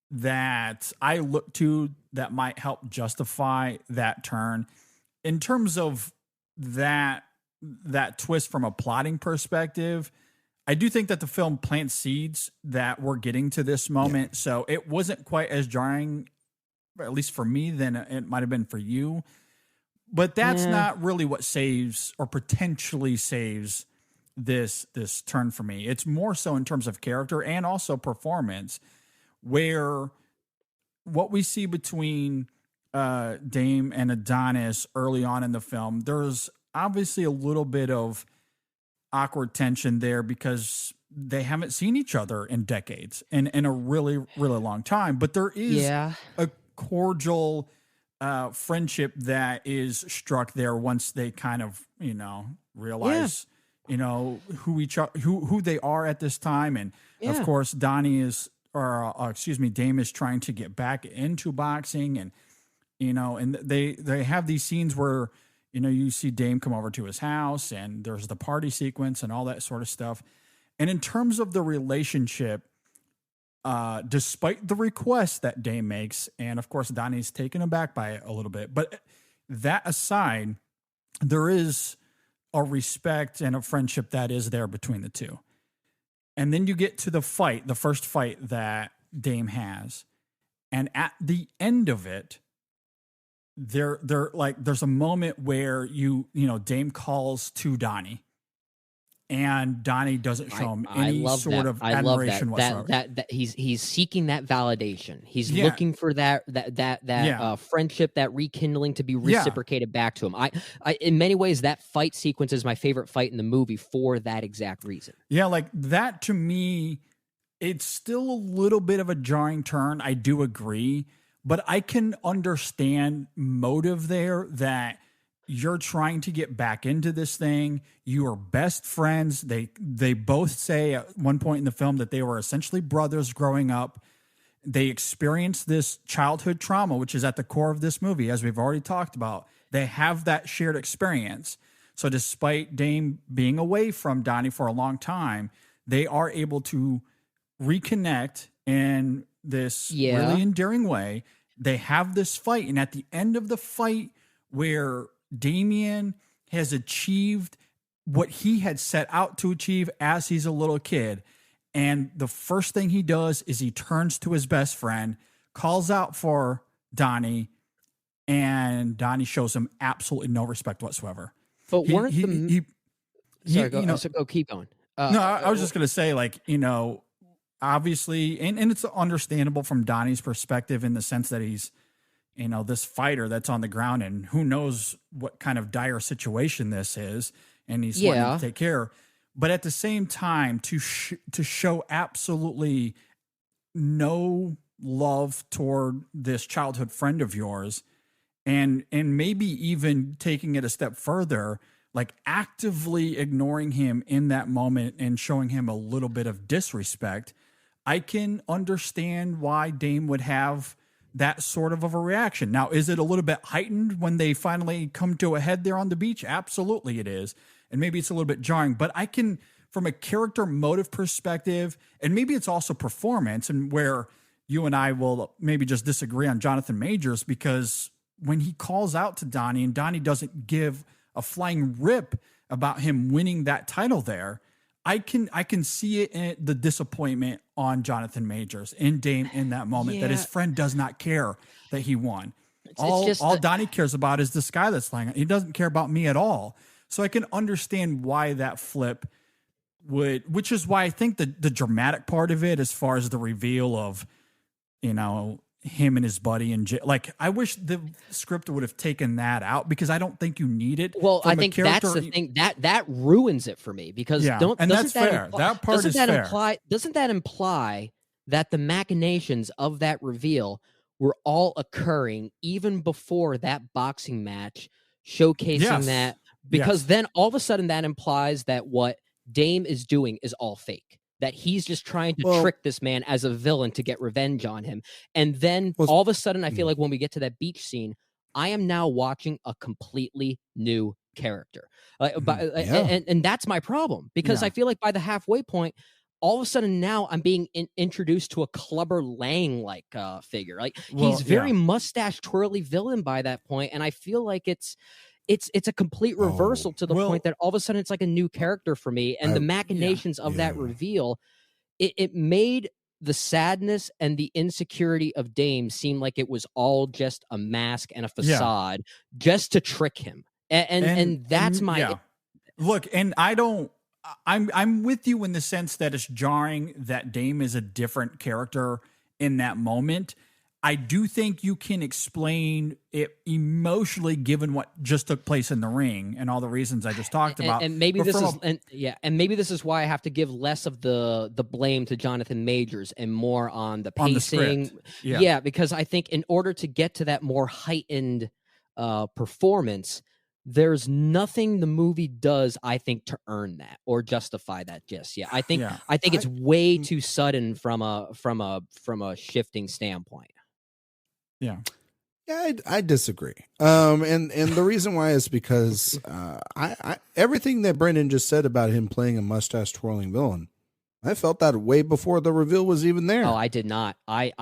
that I look to that might help justify that turn in terms of that twist from a plotting perspective. I do think that the film plants seeds that we're getting to this moment. So it wasn't quite as jarring, at least for me, than it might have been for you. But that's not really what saves or potentially saves this turn for me. It's more so in terms of character and also performance, where what we see between Dame and Adonis early on in the film, there's obviously a little bit of awkward tension there because they haven't seen each other in decades and in a really, really long time. But there is a cordial friendship that is struck there once they kind of, realize, who they are at this time. And of course, Dame is trying to get back into boxing, and and they have these scenes where you see Dame come over to his house, and there's the party sequence and all that sort of stuff. And in terms of the relationship, despite the request that Dame makes, and of course Donnie's taken aback by it a little bit, but that aside, there is a respect and a friendship that is there between the two. And then you get to the first fight that Dame has. And at the end of it, there's a moment where Dame calls to Donnie. And Donnie doesn't show him any sort of admiration whatsoever. That he's seeking that validation. He's looking for that friendship, that rekindling to be reciprocated back to him. I in many ways, that fight sequence is my favorite fight in the movie for that exact reason. Yeah, like that to me, it's still a little bit of a jarring turn. I do agree, but I can understand motive there that you're trying to get back into this thing. You are best friends. They both say at one point in the film that they were essentially brothers growing up. They experienced this childhood trauma, which is at the core of this movie, as we've already talked about. They have that shared experience. So despite Dame being away from Donnie for a long time, they are able to reconnect in this really endearing way. They have this fight. And at the end of the fight, where Damien has achieved what he had set out to achieve as he's a little kid. And the first thing he does is he turns to his best friend, calls out for Donnie, and Donnie shows him absolutely no respect whatsoever. But keep going. No, I was just going to say, like, obviously, and it's understandable from Donnie's perspective in the sense that he's, this fighter that's on the ground and who knows what kind of dire situation this is. And he's wanting to take care. But at the same time, to show absolutely no love toward this childhood friend of yours, and maybe even taking it a step further, like actively ignoring him in that moment and showing him a little bit of disrespect, I can understand why Dame would have that sort of a reaction. Now, is it a little bit heightened when they finally come to a head there on the beach? Absolutely it is. And maybe it's a little bit jarring, but I can, from a character motive perspective, and maybe it's also performance, and where you and I will maybe just disagree on Jonathan Majors, because when he calls out to Donnie and Donnie doesn't give a flying rip about him winning that title there, I can see it in the disappointment on Jonathan Majors in Dame in that moment, that his friend does not care that he won. All Donnie cares about is the sky that's flying. He doesn't care about me at all. So I can understand why that flip which is why I think the dramatic part of it, as far as the reveal of, him and his buddy and like, I wish the script would have taken that out, because I don't think you need it. Well, I think that's the thing that ruins it for me, because that's fair. That part is fair. Doesn't that imply that the machinations of that reveal were all occurring even before that boxing match, showcasing that? Because then all of a sudden that implies that what Dame is doing is all fake. That he's just trying to trick this man as a villain to get revenge on him. And then all of a sudden, I feel like when we get to that beach scene, I am now watching a completely new character. And that's my problem, because I feel like by the halfway point, all of a sudden now I'm being introduced to a Clubber Lang-like figure. Like, he's very mustache twirly villain by that point, and I feel like it's a complete reversal to the point that all of a sudden it's like a new character for me. And the machinations of that reveal, it made the sadness and the insecurity of Dame seem like it was all just a mask and a facade just to trick him. And that's my look. And I'm with you in the sense that it's jarring that Dame is a different character in that moment. I do think you can explain it emotionally, given what just took place in the ring and all the reasons I just talked about. And maybe this is why I have to give less of the blame to Jonathan Majors and more on the pacing. Because I think in order to get to that more heightened performance, there's nothing the movie does, I think, to earn that or justify that just yet. I think it's way too sudden from a shifting standpoint. Yeah, I disagree. And the reason why is because I everything that Brendan just said about him playing a mustache twirling villain, I felt that way before the reveal was even there. Oh, I did not. I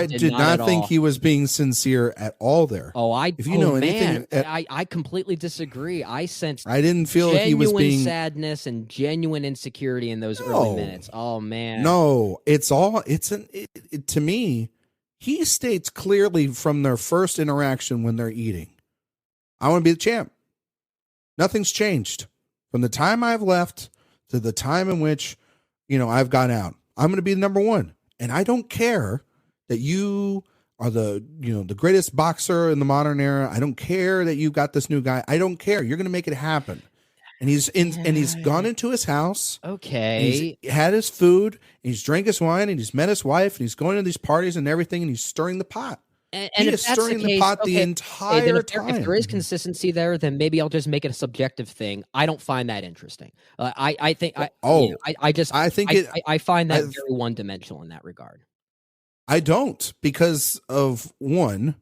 did not think he was being sincere at all there. I completely disagree. I didn't feel like he was being sadness and genuine insecurity in those early minutes. Oh man. No, to me, he states clearly from their first interaction when they're eating, I want to be the champ. Nothing's changed from the time I've left to the time in which, I've gone out. I'm going to be the number one. And I don't care that you are the greatest boxer in the modern era. I don't care that you've got this new guy. I don't care. You're going to make it happen. And he's gone into his house. Okay. He's had his food, and he's drank his wine, and he's met his wife, and he's going to these parties and everything, and he's stirring the pot. And he is stirring the pot the entire time. If there is consistency there, then maybe I'll just make it a subjective thing. I don't find that interesting. I find that very one-dimensional in that regard. I don't, because of one,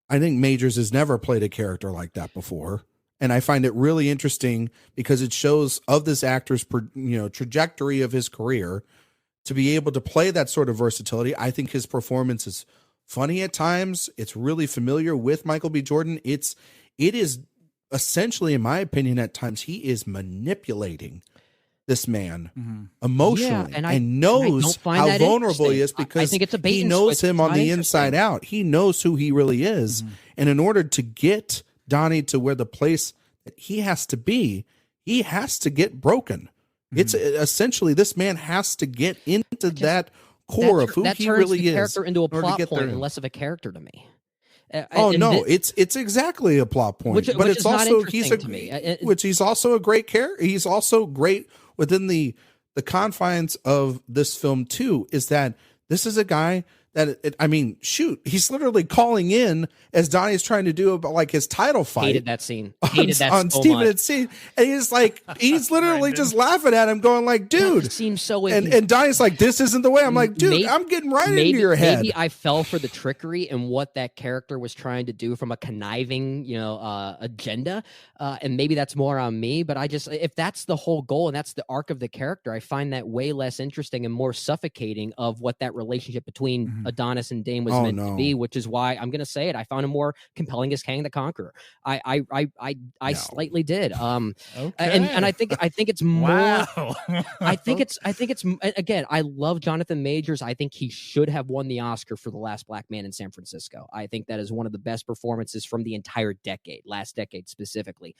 I think Majors has never played a character like that before. And I find it really interesting because it shows of this actor's, trajectory of his career to be able to play that sort of versatility. I think his performance is funny at times. It's really familiar with Michael B. Jordan. It is essentially, in my opinion, at times he is manipulating this man emotionally and knows how vulnerable he is, because I think it's a bait he and knows switch. him on the inside out. He knows who he really is. And in order to get Donnie to where the place that he has to be, he has to get broken. It's essentially this man has to get into that core of who he really the is. character into a plot point and less of a character to me. It's exactly a plot point, but it's also he's also a great character. He's also great within the confines of this film too. Is that this is a guy that he's literally calling in as Donnie's trying to do about like his title fight. Hated that scene. Hated that on so Steven much. and Steve, and he's literally just laughing at him, going like, "Dude," it seems so. And Donnie's like, "This isn't the way." I'm like, "Dude, I'm getting right into your head." Maybe I fell for the trickery and what that character was trying to do from a conniving, agenda, and maybe that's more on me. But if that's the whole goal and that's the arc of the character, I find that way less interesting and more suffocating of what that relationship between Adonis and Dame was meant to be, which is why I'm going to say it. I found him more compelling as Kang the Conqueror. I slightly did. Okay. And I think it's more. Wow. I think it's again. I love Jonathan Majors. I think he should have won the Oscar for The Last Black Man in San Francisco. I think that is one of the best performances from the entire decade, last decade specifically.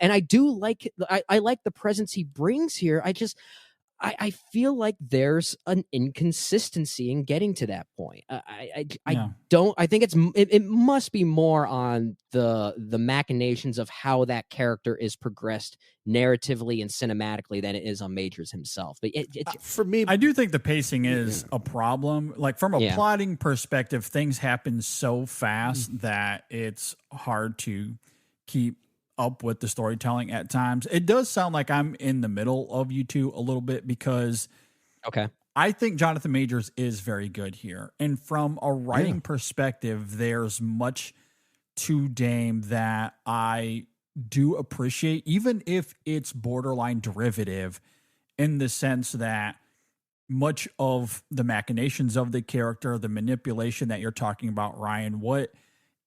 And I do like. I like the presence he brings here. I feel like there's an inconsistency in getting to that point. I think it must be more on the machinations of how that character is progressed narratively and cinematically than it is on Majors himself. But for me, I do think the pacing is a problem. Like from a plotting perspective, things happen so fast that it's hard to keep up with the storytelling at times. It does sound like I'm in the middle of you two a little bit because I think Jonathan Majors is very good here. And from a writing perspective, there's much to Dame that I do appreciate, even if it's borderline derivative in the sense that much of the machinations of the character, the manipulation that you're talking about, Ryan, what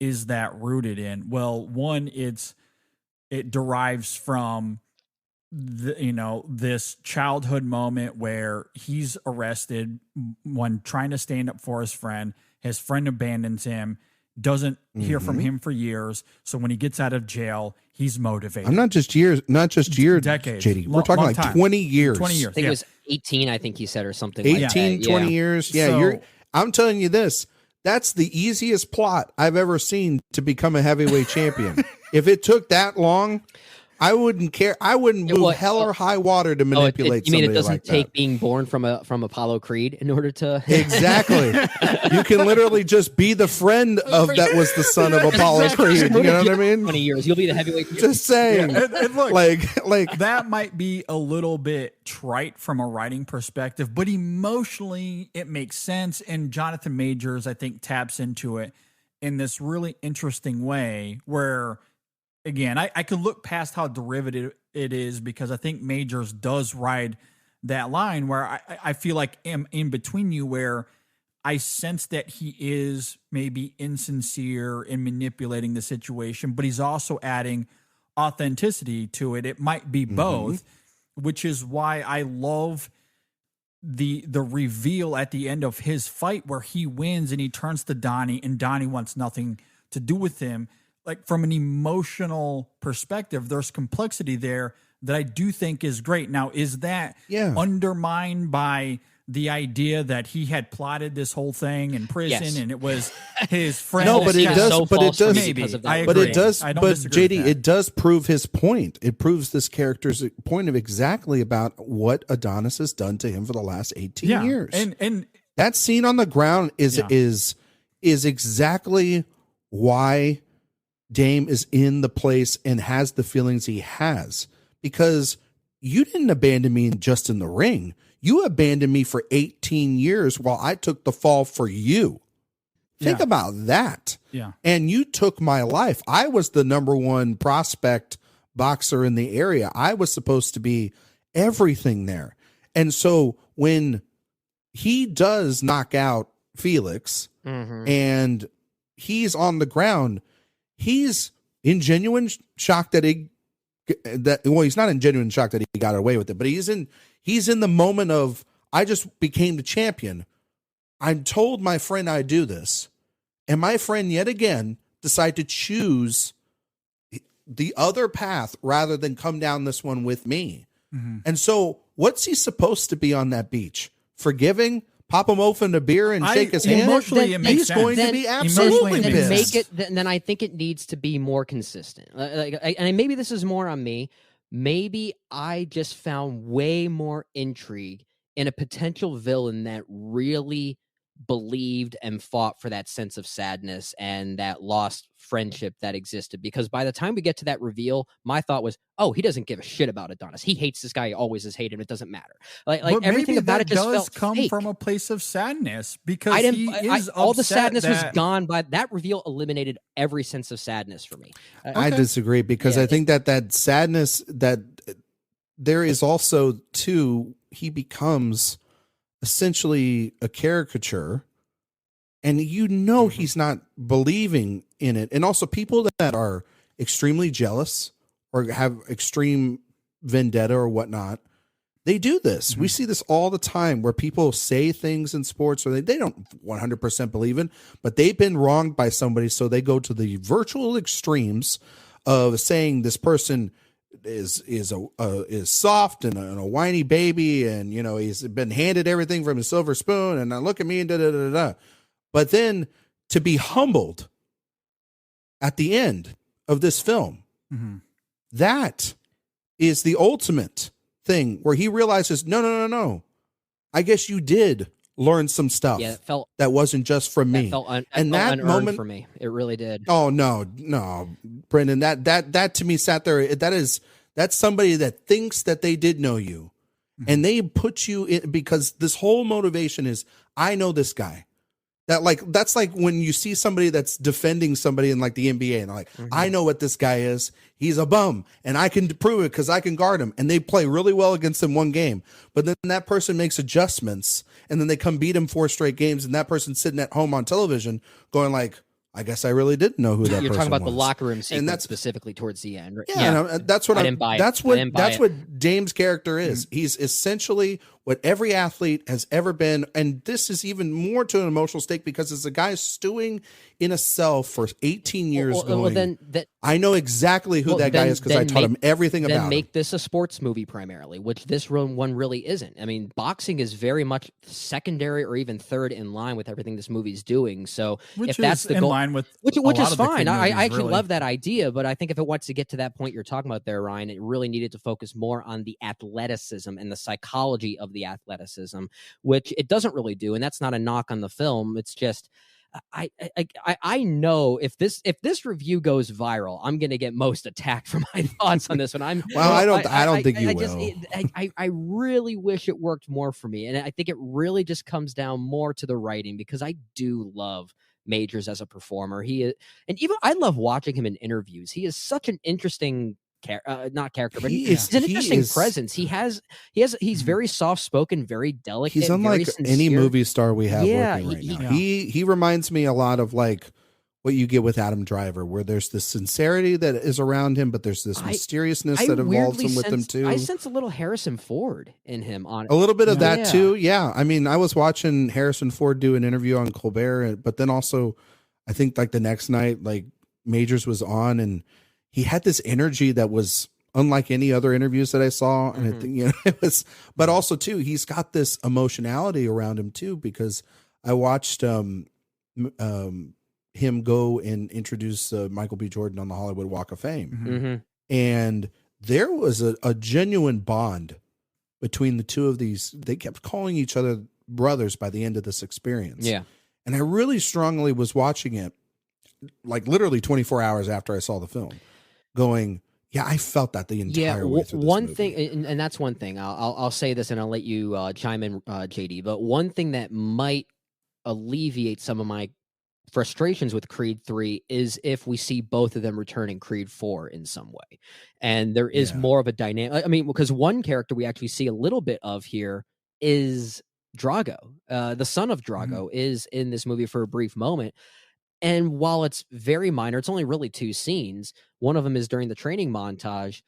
is that rooted in? Well, one, it derives from this childhood moment where he's arrested when trying to stand up for his friend. His friend abandons him, doesn't hear from him for years. So when he gets out of jail, he's motivated. I'm not just years, decades. JD. We're talking like time. 20 years. 20 years. I think it was 18, I think he said, or something 18, like that. 20 years. Yeah, So, I'm telling you this. That's the easiest plot I've ever seen to become a heavyweight champion. If it took that long, I wouldn't care. I wouldn't move hell or high water to manipulate you mean somebody it doesn't like take that. being born from Apollo Creed in order to Exactly. You can literally just be the friend of that was the son of Apollo Creed. You know what I mean? 20 years, you'll be the heavyweight. Just saying. Yeah, and look, like that might be a little bit trite from a writing perspective, but emotionally it makes sense. And Jonathan Majors, I think, taps into it in this really interesting way where, again, I could look past how derivative it is because I think Majors does ride that line where I feel like I'm in between you, where I sense that he is maybe insincere in manipulating the situation, but he's also adding authenticity to it. It might be both, which is why I love the reveal at the end of his fight where he wins and he turns to Donnie and Donnie wants nothing to do with him. Like from an emotional perspective, there's complexity there that I do think is great. Now, is that undermined by the idea that he had plotted this whole thing in prison and it was his friend? No, but it does. Maybe. I agree. But it does. I don't But disagree with JD, that. it does prove his point. It proves this character's point of exactly about what Adonis has done to him for the last 18 years. And that scene on the ground is exactly why Dame is in the place and has the feelings he has, because you didn't abandon me just in the ring. You abandoned me for 18 years while I took the fall for you. Think about that. Yeah. And you took my life. I was the number one prospect boxer in the area. I was supposed to be everything there. And so when he does knock out Felix and he's on the ground, he's in genuine shock he's not in genuine shock that he got away with it, but he's in the moment of, I just became the champion. I told my friend I do this, and my friend yet again decided to choose the other path rather than come down this one with me. And so what's he supposed to be on that beach? Forgiving? Pop him open a beer and shake his hand? Emotionally, it makes He's sense. going to be absolutely Emotionally, it makes pissed. Then I think it needs to be more consistent. And maybe this is more on me. Maybe I just found way more intrigue in a potential villain that really believed and fought for that sense of sadness and that lost friendship that existed. Because by the time we get to that reveal, my thought was, oh, he doesn't give a shit about Adonis. He hates this guy. He always has hated him. It doesn't matter. Like but everything about it just does felt come fake. from a place of sadness because all the sadness was gone by that reveal. Eliminated every sense of sadness for me. I disagree because I think that sadness that there is also too, he becomes essentially a caricature, and he's not believing in it. And also people that are extremely jealous or have extreme vendetta or whatnot, they do this. We see this all the time where people say things in sports or they don't 100% believe in, but they've been wronged by somebody. So they go to the virtual extremes of saying this person is soft and a whiny baby, and he's been handed everything from a silver spoon, and now look at me and da da da da. But then to be humbled at the end of this film, that is the ultimate thing where he realizes, no, I guess you did learn some stuff that wasn't just from me. And that moment for me, it really did. Oh no, Brendan, that to me sat there. That's somebody that thinks that they did know you, and they put you in because this whole motivation is, I know this guy. That's like when you see somebody that's defending somebody in like the NBA and they're like, I know what this guy is. He's a bum and I can prove it because I can guard him. And they play really well against him one game. But then that person makes adjustments and then they come beat him 4 straight games. And that person's sitting at home on television going like, I guess I really didn't know who that person was. You're talking about the locker room sequence, and that's specifically towards the end. Right? Yeah, that's what that's what Dame's character is. He's essentially what every athlete has ever been, and this is even more to an emotional stake because it's a guy stewing in a cell for 18 years. I know exactly who that guy is because I taught him everything about him. Then make this a sports movie primarily, which this one really isn't. I mean, boxing is very much secondary or even third in line with everything this movie's doing. So if that's the goal, which is fine. I actually love that idea, but I think if it wants to get to that point you're talking about there, Ryan, it really needed to focus more on the athleticism and the psychology of the athleticism, which it doesn't really do. And that's not a knock on the film. It's just I know if this review goes viral, I'm going to get most attacked for my thoughts on this one. I don't think you will. I really wish it worked more for me, and I think it really just comes down more to the writing because I do love Majors as a performer. He is, and even I love watching him in interviews. He is such an interesting not character, but he's an interesting presence. He's very soft spoken, very delicate. He's unlike any movie star we have working right now. He reminds me a lot of like what you get with Adam Driver, where there's this sincerity that is around him, but there's this mysteriousness that involves him with him too. I sense a little Harrison Ford in him on a little bit of that too. Yeah. I mean, I was watching Harrison Ford do an interview on Colbert, but then also I think like the next night, like Majors was on and he had this energy that was unlike any other interviews that I saw. And I think, it was, but also too, he's got this emotionality around him too, because I watched, him go and introduce Michael B. Jordan on the Hollywood Walk of Fame. And there was a genuine bond between the two of these. They kept calling each other brothers by the end of this experience. Yeah. And I really strongly was watching it like literally 24 hours after I saw the film going, yeah, I felt that the entire way through this one movie. thing, and that's one thing. I'll say this and I'll let you chime in, JD, but one thing that might alleviate some of my frustrations with Creed 3 is if we see both of them returning Creed 4 in some way. And there is more of a dynamic. I mean, because one character we actually see a little bit of here is Drago. The son of Drago is in this movie for a brief moment. And while it's very minor, it's only really 2 scenes. One of them is during the training montage.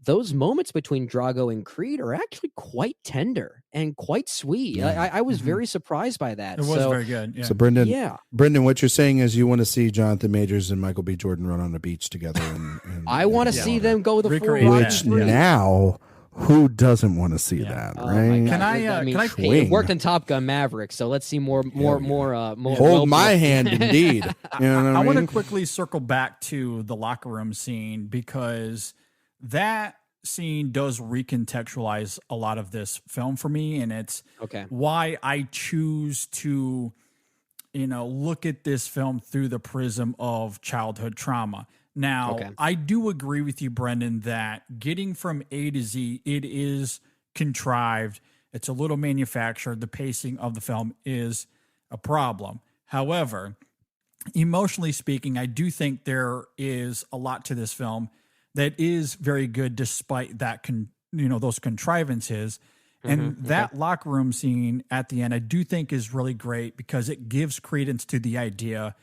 Those moments between Drago and Creed are actually quite tender and quite sweet. I was very surprised by that. It was very good. Yeah. So Brendan, what you're saying is you want to see Jonathan Majors and Michael B. Jordan run on a beach together. And I want to see them go the full ride. Which now Who doesn't want to see Yeah. that, Oh my right? God. Can I, mean, can I- hey, it worked in Top Gun Maverick, so let's see more. Hold well- my hand, indeed. You know what I want to mean? quickly circle back to the locker room scene because that scene does recontextualize a lot of this film for me, and it's Okay. why I choose to, look at this film through the prism of childhood trauma. Now, Okay. I do agree with you, Brendan, that getting from A to Z, it is contrived. It's a little manufactured. The pacing of the film is a problem. However, emotionally speaking, I do think there is a lot to this film that is very good despite that those contrivances. And that locker room scene at the end, I do think is really great because it gives credence to the idea,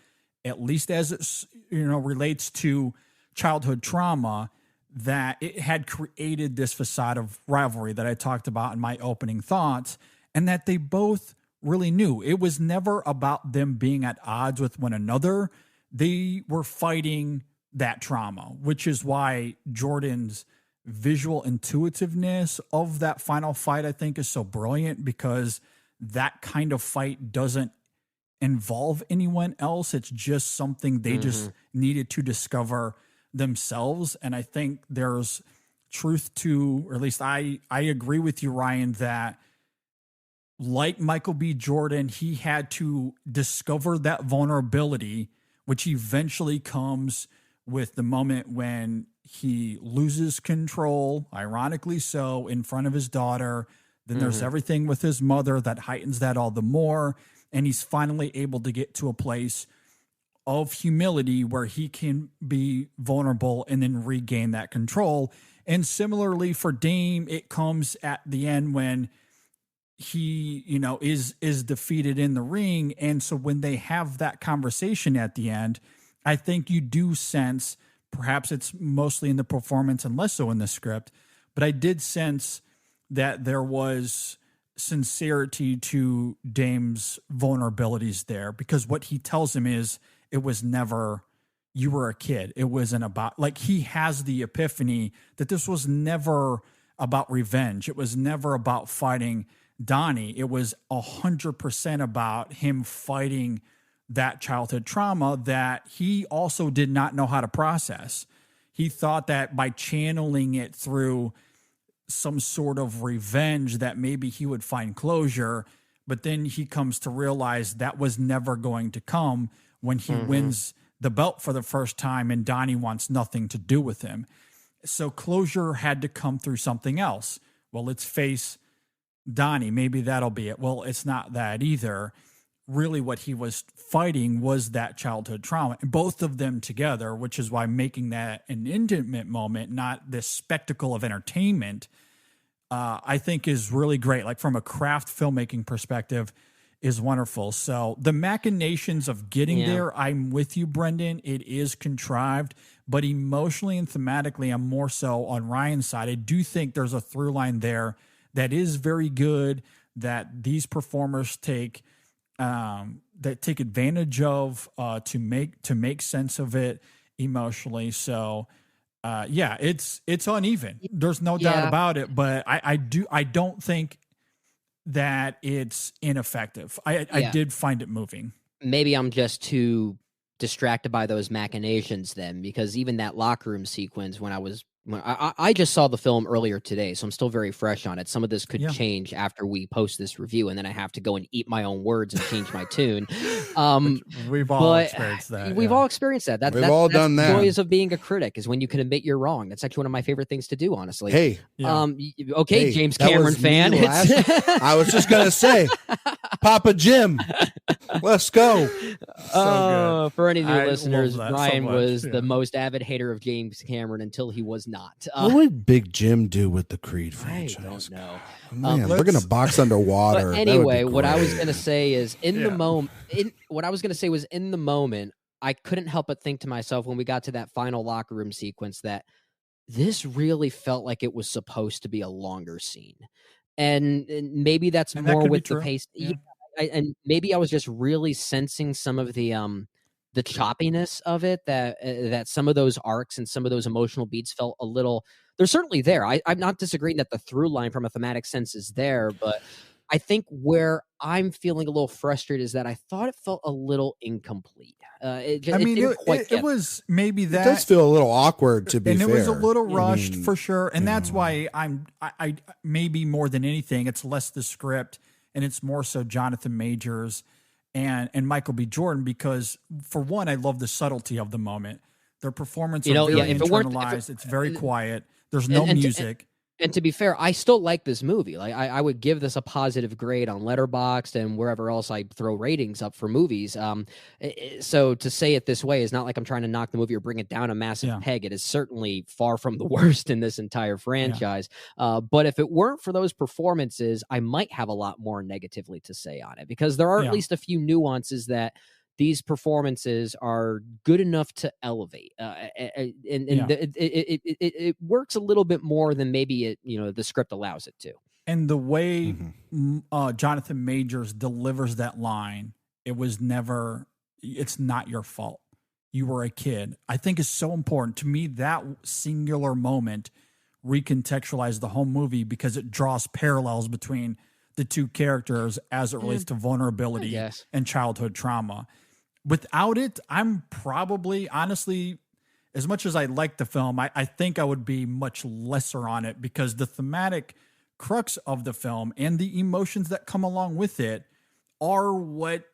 at least as it relates to childhood trauma, that it had created this facade of rivalry that I talked about in my opening thoughts, and that they both really knew. It was never about them being at odds with one another. They were fighting that trauma, which is why Jordan's visual intuitiveness of that final fight, I think, is so brilliant, because that kind of fight doesn't involve anyone else. It's just something they just needed to discover themselves. And I think there's truth to, or at least I agree with you, Ryan, that like Michael B. Jordan, he had to discover that vulnerability, which eventually comes with the moment when he loses control, ironically so, in front of his daughter. Then there's everything with his mother that heightens that all the more. And he's finally able to get to a place of humility where he can be vulnerable and then regain that control. And similarly for Dame, it comes at the end when he, is defeated in the ring. And so when they have that conversation at the end, I think you do sense, perhaps it's mostly in the performance and less so in the script, but I did sense that there was sincerity to Dame's vulnerabilities there, because what he tells him is, it was never, you were a kid. It wasn't about, like, he has the epiphany that this was never about revenge. It was never about fighting Donnie. It was 100% about him fighting that childhood trauma that he also did not know how to process. He thought that by channeling it through some sort of revenge that maybe he would find closure, but then he comes to realize that was never going to come when he wins the belt for the first time and Donnie wants nothing to do with him. So closure had to come through something else. Well, let's face Donnie. Maybe that'll be it. Well, it's not that either. Really what he was fighting was that childhood trauma, and both of them together, which is why making that an intimate moment, not this spectacle of entertainment, I think is really great. Like from a craft filmmaking perspective, is wonderful. So the machinations of getting there, I'm with you, Brendan. It is contrived, but emotionally and thematically, I'm more so on Ryan's side. I do think there's a through line there that is very good, that these performers take advantage of to make sense of it emotionally. So it's uneven. There's no doubt about it, but I don't think that it's ineffective. I did find it moving. Maybe I'm just too distracted by those machinations then, because even that locker room sequence when I just saw the film earlier today, so I'm still very fresh on it. Some of this could change after we post this review, and then I have to go and eat my own words and change my tune. We've all experienced that. We've all experienced that. That's done that. The joys of being a critic is when you can admit you're wrong. That's actually one of my favorite things to do, honestly. Hey, okay, James Cameron fan. I was just gonna say, Papa Jim, let's go. For any new listeners, love that Ryan so much, was the most avid hater of James Cameron until he was not. What would Big Jim do with the Creed I franchise? don't know. Man, they're gonna box underwater. But anyway, what I was gonna say is the moment. What I was gonna say was in the moment, I couldn't help but think to myself when we got to that final locker room sequence that this really felt like it was supposed to be a longer scene, and maybe that's more with the pace. Yeah. And maybe I was just really sensing some of the the choppiness of it, that some of those arcs and some of those emotional beats felt a little. They're certainly there. I'm not disagreeing that the through line from a thematic sense is there, but I think where I'm feeling a little frustrated is that I thought it felt a little incomplete. It was maybe that. It does feel a little awkward, to be fair. And it was a little rushed for sure. And that's why I maybe more than anything, it's less the script and it's more so Jonathan Majors and Michael B. Jordan, because for one, I love the subtlety of the moment. Their performance is very internalized. It's very quiet. There's no music. And to be fair, I still like this movie. Like I would give this a positive grade on Letterboxd and wherever else I throw ratings up for movies. So to say it this way is not like I'm trying to knock the movie or bring it down a massive peg. It is certainly far from the worst in this entire franchise. But if it weren't for those performances, I might have a lot more negatively to say on it, because there are at least a few nuances that these performances are good enough to elevate, it works a little bit more than maybe the script allows it to. And the way Jonathan Majors delivers that line, it's not your fault. You were a kid. I think is so important to me. That singular moment recontextualized the whole movie because it draws parallels between the two characters as it relates to vulnerability and childhood trauma. Without it, I'm probably, honestly, as much as I like the film, I think I would be much lesser on it, because the thematic crux of the film and the emotions that come along with it are what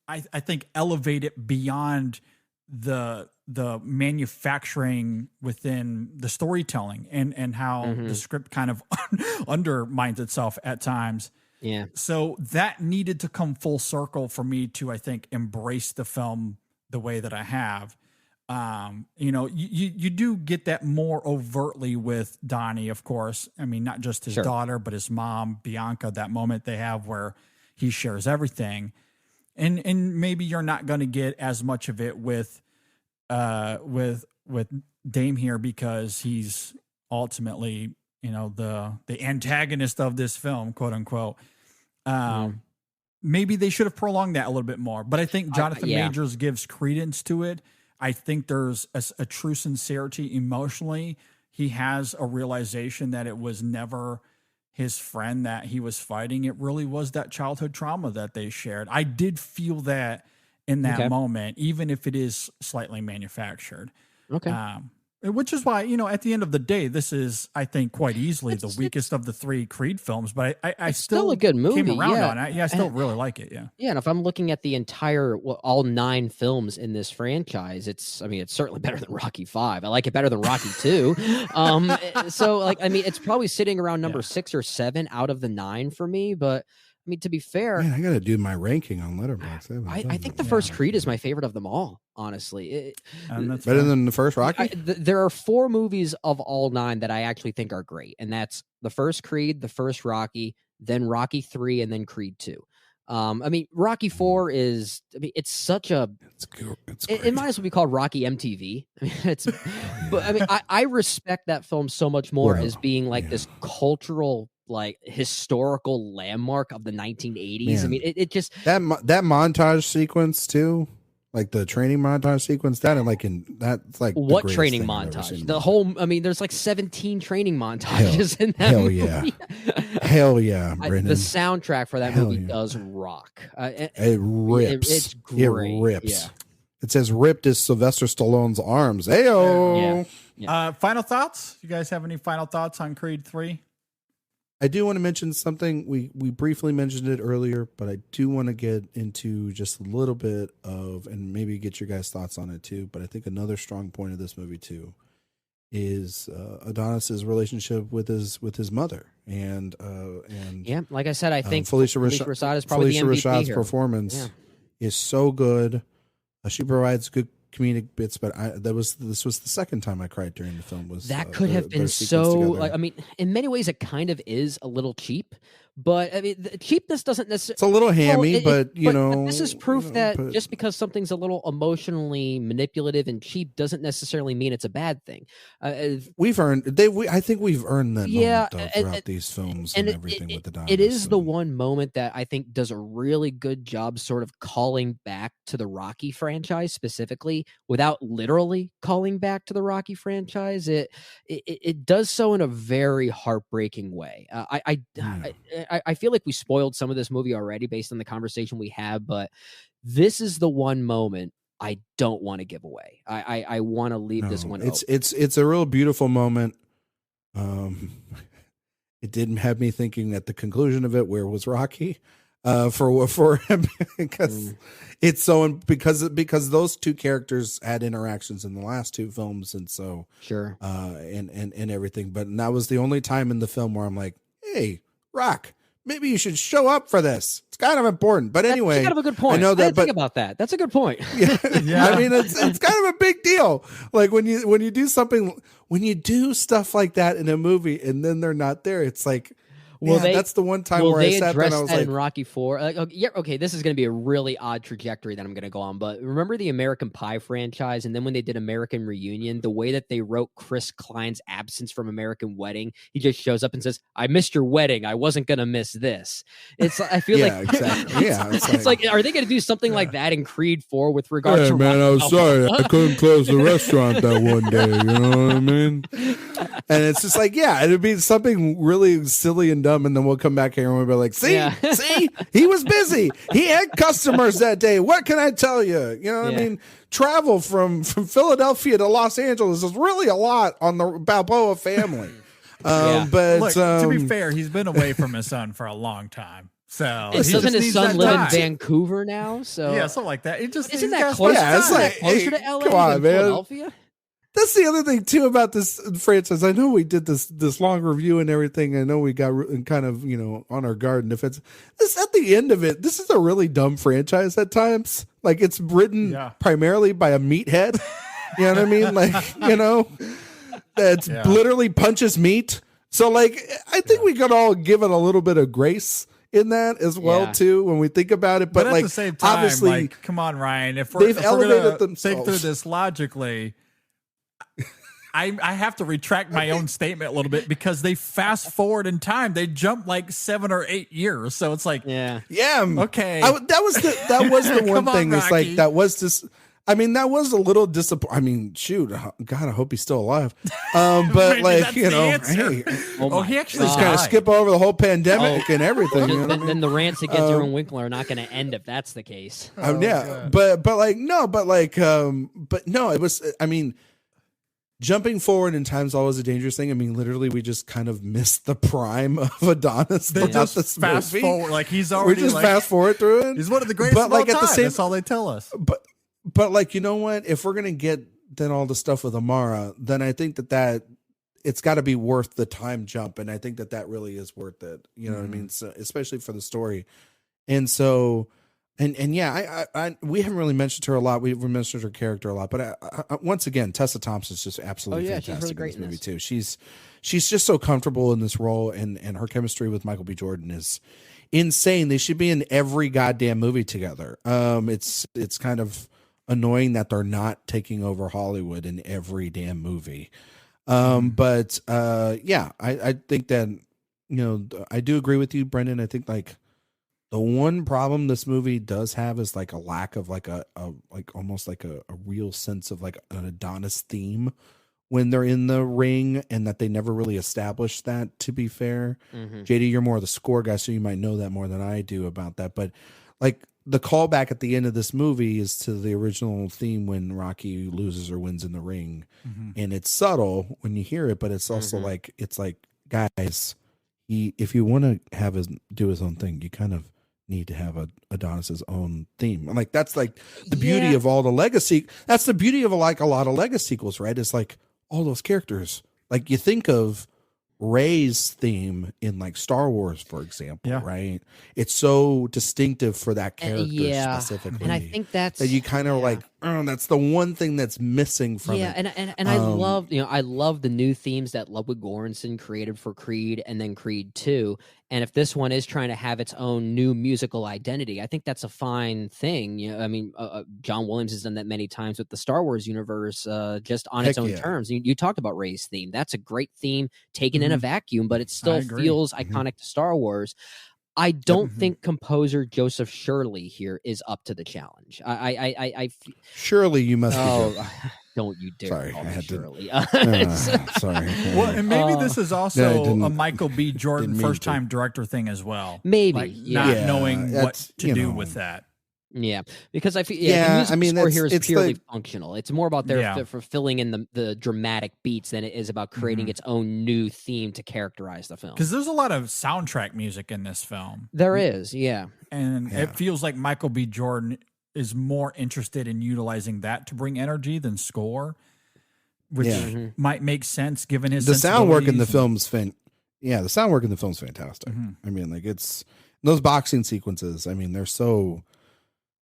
I think elevate it beyond the manufacturing within the storytelling and how the script kind of undermines itself at times. Yeah. So that needed to come full circle for me to, I think, embrace the film the way that I have. You do get that more overtly with Donnie, of course. I mean, not just his daughter, but his mom, Bianca, that moment they have where he shares everything. And maybe you're not going to get as much of it with Dame here, because he's ultimately, the antagonist of this film, quote unquote. Maybe they should have prolonged that a little bit more, but I think Jonathan Majors gives credence to it. I think there's a true sincerity emotionally. He has a realization that it was never his friend that he was fighting. It really was that childhood trauma that they shared. I did feel that in that moment, even if it is slightly manufactured. Okay. Which is why, at the end of the day, this is, I think, quite easily the weakest of the three Creed films, but I still a good movie. Came around on it. Yeah, I still really like it. Yeah. Yeah. And if I'm looking at the entire, all 9 films in this franchise, it's certainly better than Rocky V. I like it better than Rocky II. So it's probably sitting around number 6 or 7 out of the 9 for me, but to be fair, man, I got to do my ranking on Letterboxd. I think the first Creed is my favorite of them all, honestly. That's better than the first Rocky? There are 4 movies of all 9 that I actually think are great, and that's the first Creed, the first Rocky, then Rocky 3, and then Creed 2. Rocky 4 is, it's such a... It might as well be called Rocky MTV. I respect that film so much more as being this cultural, historical landmark of the 1980s. Man. It just that montage sequence too, the training montage sequence. That's what training montage? The whole. There's 17 training montages in that. Hell movie. Yeah, hell yeah, Brendan. The soundtrack for that movie does rock. It rips. It's great. It rips. Yeah. It's as ripped as Sylvester Stallone's arms. Ayo. Yeah. Final thoughts? You guys have any final thoughts on Creed 3? I do want to mention something. We briefly mentioned it earlier, but I do want to get into just a little bit of, and maybe get your guys' thoughts on it too. But I think another strong point of this movie too is Adonis's relationship with his mother, and like I said, I think Felicia Rashad is probably the MVP Rashad's here. performance is so good. She provides good comedic bits, but this was the second time I cried during the film. Was that could have been so together. In many ways it kind of is a little cheap, But I mean, the cheapness doesn't necessarily. It's a little hammy, but this is proof that just because something's a little emotionally manipulative and cheap doesn't necessarily mean it's a bad thing. We've earned I think we've earned that moment throughout these films and everything with the Adonis. It is the one moment that I think does a really good job sort of calling back to the Rocky franchise specifically without literally calling back to the Rocky franchise. It does so in a very heartbreaking way. I feel like we spoiled some of this movie already based on the conversation we had, but this is the one moment I don't want to give away. I want to leave this one. It's a real beautiful moment. It didn't have me thinking at the conclusion of it, where was Rocky? For him, because it's so because those two characters had interactions in the last two films, and so sure, and everything. But that was the only time in the film where I'm like, hey, Rock, maybe you should show up for this. It's kind of important. But anyway, that's kind of a good point. I know that, I didn't think about that. That's a good point. Yeah. I mean, it's kind of a big deal. Like when you do something, when you do stuff like that in a movie and then they're not there, it's like, well, that's the one time where I sat there and I was like, in Rocky IV. Okay, this is going to be a really odd trajectory that I'm going to go on. But remember the American Pie franchise, and then when they did American Reunion, the way that they wrote Chris Klein's absence from American Wedding, he just shows up and says, "I missed your wedding. I wasn't going to miss this." I feel like exactly. Yeah, it's like, are they going to do something like that in Creed 4 with regards to? Man, I was sorry, I couldn't close the restaurant that one day. You know what I mean? And it's just like, it'd be something really silly and dumb, and then we'll come back here and we'll be like, see, he was busy. He had customers that day. What can I tell you? You know what I mean? Travel from Philadelphia to Los Angeles is really a lot on the Balboa family. But look, to be fair, he's been away from his son for a long time. So doesn't his son live in Vancouver now? So yeah, something like that. It just isn't that close? It's like closer to LA than Philadelphia. That's the other thing too about this franchise. I know we did this long review and everything. I know we got kind of on our guard and defense. This at the end of it, this is a really dumb franchise at times. Like it's written primarily by a meathead. You know what I mean? Like that's literally punches meat. So like I think we could all give it a little bit of grace in that as well too when we think about it. But at like the same time, obviously, like, come on, Ryan. If we're elevated gonna think through this logically. I have to retract my own statement a little bit because they fast forward in time. They jump like 7 or 8 years. So it's like, okay. That was the one thing. It's like, that was just, I mean, that was a little disappointing. I mean, shoot, God, I hope he's still alive. But like, hey, he actually just kind of skip over the whole pandemic and everything. Then the rants against Aaron Winkler are not going to end if that's the case. But no, it was, I mean, jumping forward in time is always a dangerous thing. I mean, literally, we just kind of missed the prime of Adonis. They just fast forward, like he's already. We just fast forward through it. He's one of the greatest of all time. That's all they tell us. But like, you know what? If we're gonna get then all the stuff with Amara, then I think that it's got to be worth the time jump, and I think that really is worth it. You know what I mean? So especially for the story, and so. And I we haven't really mentioned her a lot. We've mentioned her character a lot, but once again, Tessa Thompson is just absolutely fantastic she's really great in this movie too. She's just so comfortable in this role, and her chemistry with Michael B. Jordan is insane. They should be in every goddamn movie together. It's kind of annoying that they're not taking over Hollywood in every damn movie. I think that I do agree with you, Brendan. I think like. The one problem this movie does have is like a lack of like a almost like a real sense of like an Adonis theme when they're in the ring, and that they never really established that, to be fair. JD, you're more of the score guy, so you might know that more than I do about that. But like the callback at the end of this movie is to the original theme when Rocky loses or wins in the ring. And it's subtle when you hear it, but it's also like, it's like, guys, if you want to have do his own thing, you kind of need to have Adonis's own theme. Like that's like the beauty of all the legacy. That's the beauty of like a lot of Lego sequels, right? It's like all those characters. Like you think of Rey's theme in like Star Wars, for example, right? It's so distinctive for that character specifically. And I think that you kind of like that's the one thing that's missing from it. Yeah, and I love I love the new themes that Ludwig Göransson created for Creed and then Creed 2. And if this one is trying to have its own new musical identity, I think that's a fine thing. I mean, John Williams has done that many times with the Star Wars universe, just on its own terms. You talked about Rey's theme; that's a great theme taken in a vacuum, but it still feels iconic to Star Wars. I don't think composer Joseph Shirley here is up to the challenge. Surely you must. Don't you dare! Sorry, call I me had Shirley. Sorry. Well, and maybe this is also didn't- a Michael B. Jordan didn't mean first-time director thing as well. Maybe, like yeah. not Yeah, knowing what that's, to you do know. with that. Yeah, because I feel Yeah, the I mean, score here is it's purely the- functional. It's more about for filling in the dramatic beats than it is about creating its own new theme to characterize the film. Because there's a lot of soundtrack music in this film. There is, yeah. And it feels like Michael B. Jordan is more interested in utilizing that to bring energy than score, which might make sense given his the sound work in the sensibilities film's the sound work in the film's fantastic. I mean, like it's those boxing sequences. I mean, they're so,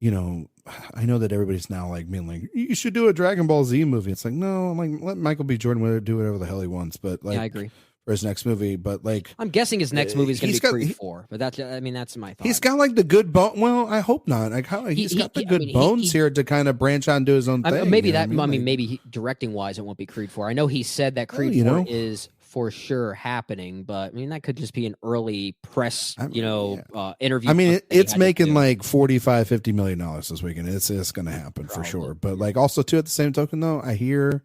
I know that everybody's now like being like, you should do a Dragon Ball Z movie. It's like, no, I'm like, let Michael B. Jordan do whatever the hell he wants. But like, Yeah, I agree. For his next movie, but like, I'm guessing his next movie is going he's to be got- Creed he- 4, but that's my thought. he's got like the good bone. Well, I hope not. Like, he's got the good bones here to kind of branch out and do his own thing. Maybe you know that. what I mean? Like, maybe directing wise, it won't be Creed 4. I know he said that Creed 4 is for sure happening, but I mean that could just be an early press, interview. I mean, it's making do. like $45-50 million this weekend. It's going to happen for sure. But like, also too, at the same token, though, I hear,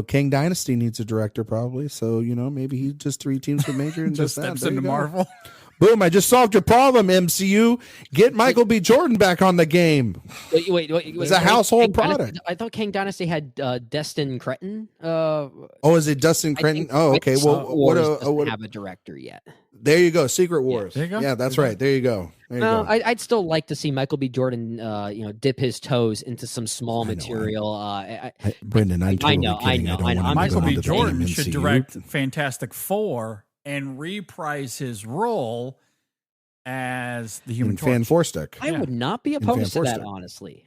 King Dynasty needs a director probably. So maybe he just 3 teams with Major and just does that. steps There you into go. Marvel. Boom! I just solved your problem, MCU. Get Michael B. Jordan back on the game. Wait. It's a household product. I thought King Dynasty had Destin Cretton. Oh, is it Dustin Cretton? Oh, okay. Well, Wars doesn't have a director yet. There you go. Secret Wars. There you go. Yeah, that's right. There you go. No, I'd still like to see Michael B. Jordan, dip his toes into some small material. Brendan, I'm totally kidding. I know. don't wanna Michael go B. into the Jordan should MCU. direct Fantastic Four and reprise his role as the Human in Torch. Fan Four Stick. I would not be opposed to Fan that, Forstick. honestly.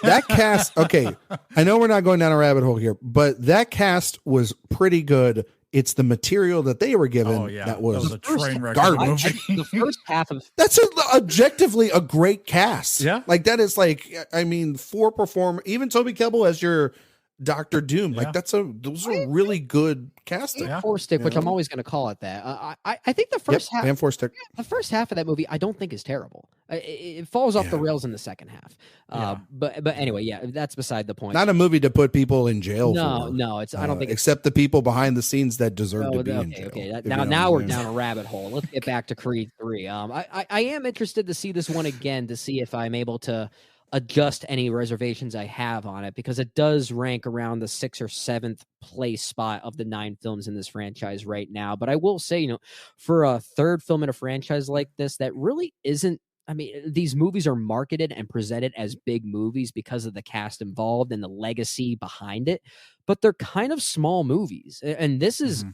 That cast, okay, I know we're not going down a rabbit hole here, but that cast was pretty good. It's the material that they were given that was a train wreck garbage. movie. The first half of That's objectively a great cast. Yeah. Like that is like, I mean, 4 performers, even Toby Kebbell as your Doctor Doom. Like those are really good casting. Four Stick, which I'm always going to call it that. I think the first half, Fan Four Stick. the first half of that movie, I don't think is terrible. It falls off the rails in the second half. But anyway, that's beside the point. Not a movie to put people in jail for. No, it's. I don't think except the people behind the scenes that deserve to be in jail. Okay. if Now, you know now what we're I mean. down a rabbit hole. Let's get back to Creed 3. I am interested to see this one again to see if I'm able to adjust any reservations I have on it, because it does rank around the 6th or 7th place spot of the 9 films in this franchise right now. But I will say, for a third film in a franchise like this, that really isn't. I mean, these movies are marketed and presented as big movies because of the cast involved and the legacy behind it, but they're kind of small movies. And this is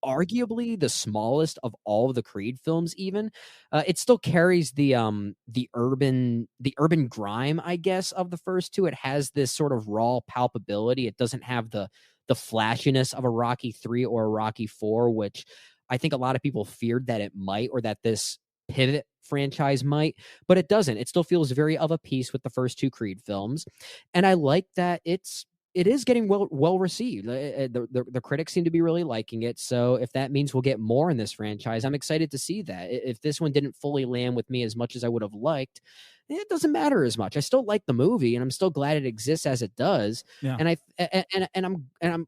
arguably the smallest of all of the Creed films. Even it still carries the urban grime, I guess, of the first two. It has this sort of raw palpability. It doesn't have the flashiness of a Rocky 3 or a Rocky 4, which I think a lot of people feared that it might, or that this pivot franchise might, but it doesn't. It still feels very of a piece with the first 2 Creed films, and I like that it is getting well received. The critics seem to be really liking it. So if that means we'll get more in this franchise, I'm excited to see that. If this one didn't fully land with me as much as I would have liked, it doesn't matter as much. I still like the movie, and I'm still glad it exists as it does. Yeah. And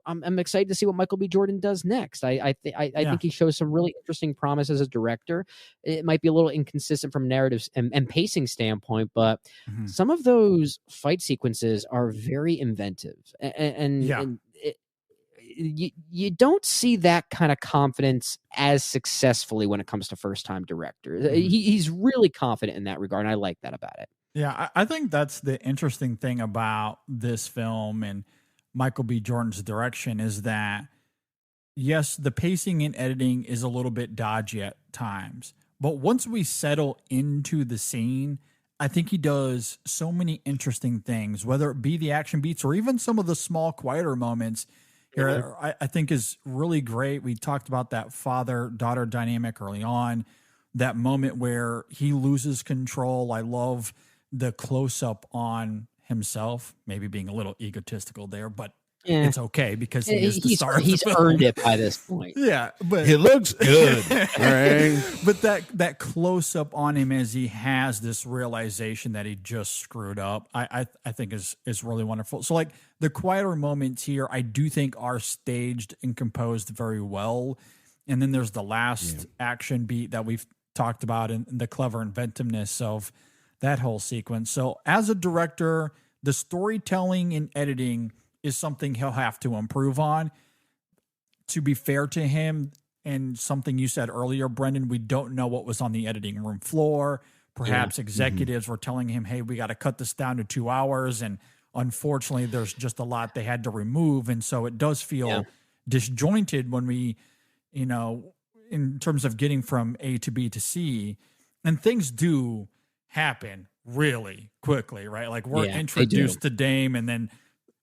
I'm excited to see what Michael B. Jordan does next. I think he shows some really interesting promise as a director. It might be a little inconsistent from narratives and pacing standpoint, but some of those fight sequences are very inventive, and you don't see that kind of confidence as successfully when it comes to first-time directors. He's really confident in that regard, and I like that about it. Yeah, I think that's the interesting thing about this film and Michael B. Jordan's direction is that, yes, the pacing and editing is a little bit dodgy at times, but once we settle into the scene, I think he does so many interesting things, whether it be the action beats or even some of the small, quieter moments here, I think is really great. We talked about that father-daughter dynamic early on, that moment where he loses control. I love the close-up on himself, maybe being a little egotistical there, but it's okay because he is the star of the film. Earned it by this point. Yeah, but he looks good. Right? But that close up on him as he has this realization that he just screwed up, I think is really wonderful. So like the quieter moments here, I do think are staged and composed very well. And then there's the last action beat that we've talked about and the clever inventiveness of that whole sequence. So as a director, the storytelling and editing is something he'll have to improve on. To be fair to him, and something you said earlier, Brendan, we don't know what was on the editing room floor. Perhaps executives were telling him, hey, we got to cut this down to 2 hours. And unfortunately, there's just a lot they had to remove. And so it does feel disjointed when we, in terms of getting from A to B to C. And things do happen really quickly, right? Like we're introduced to Dame, and then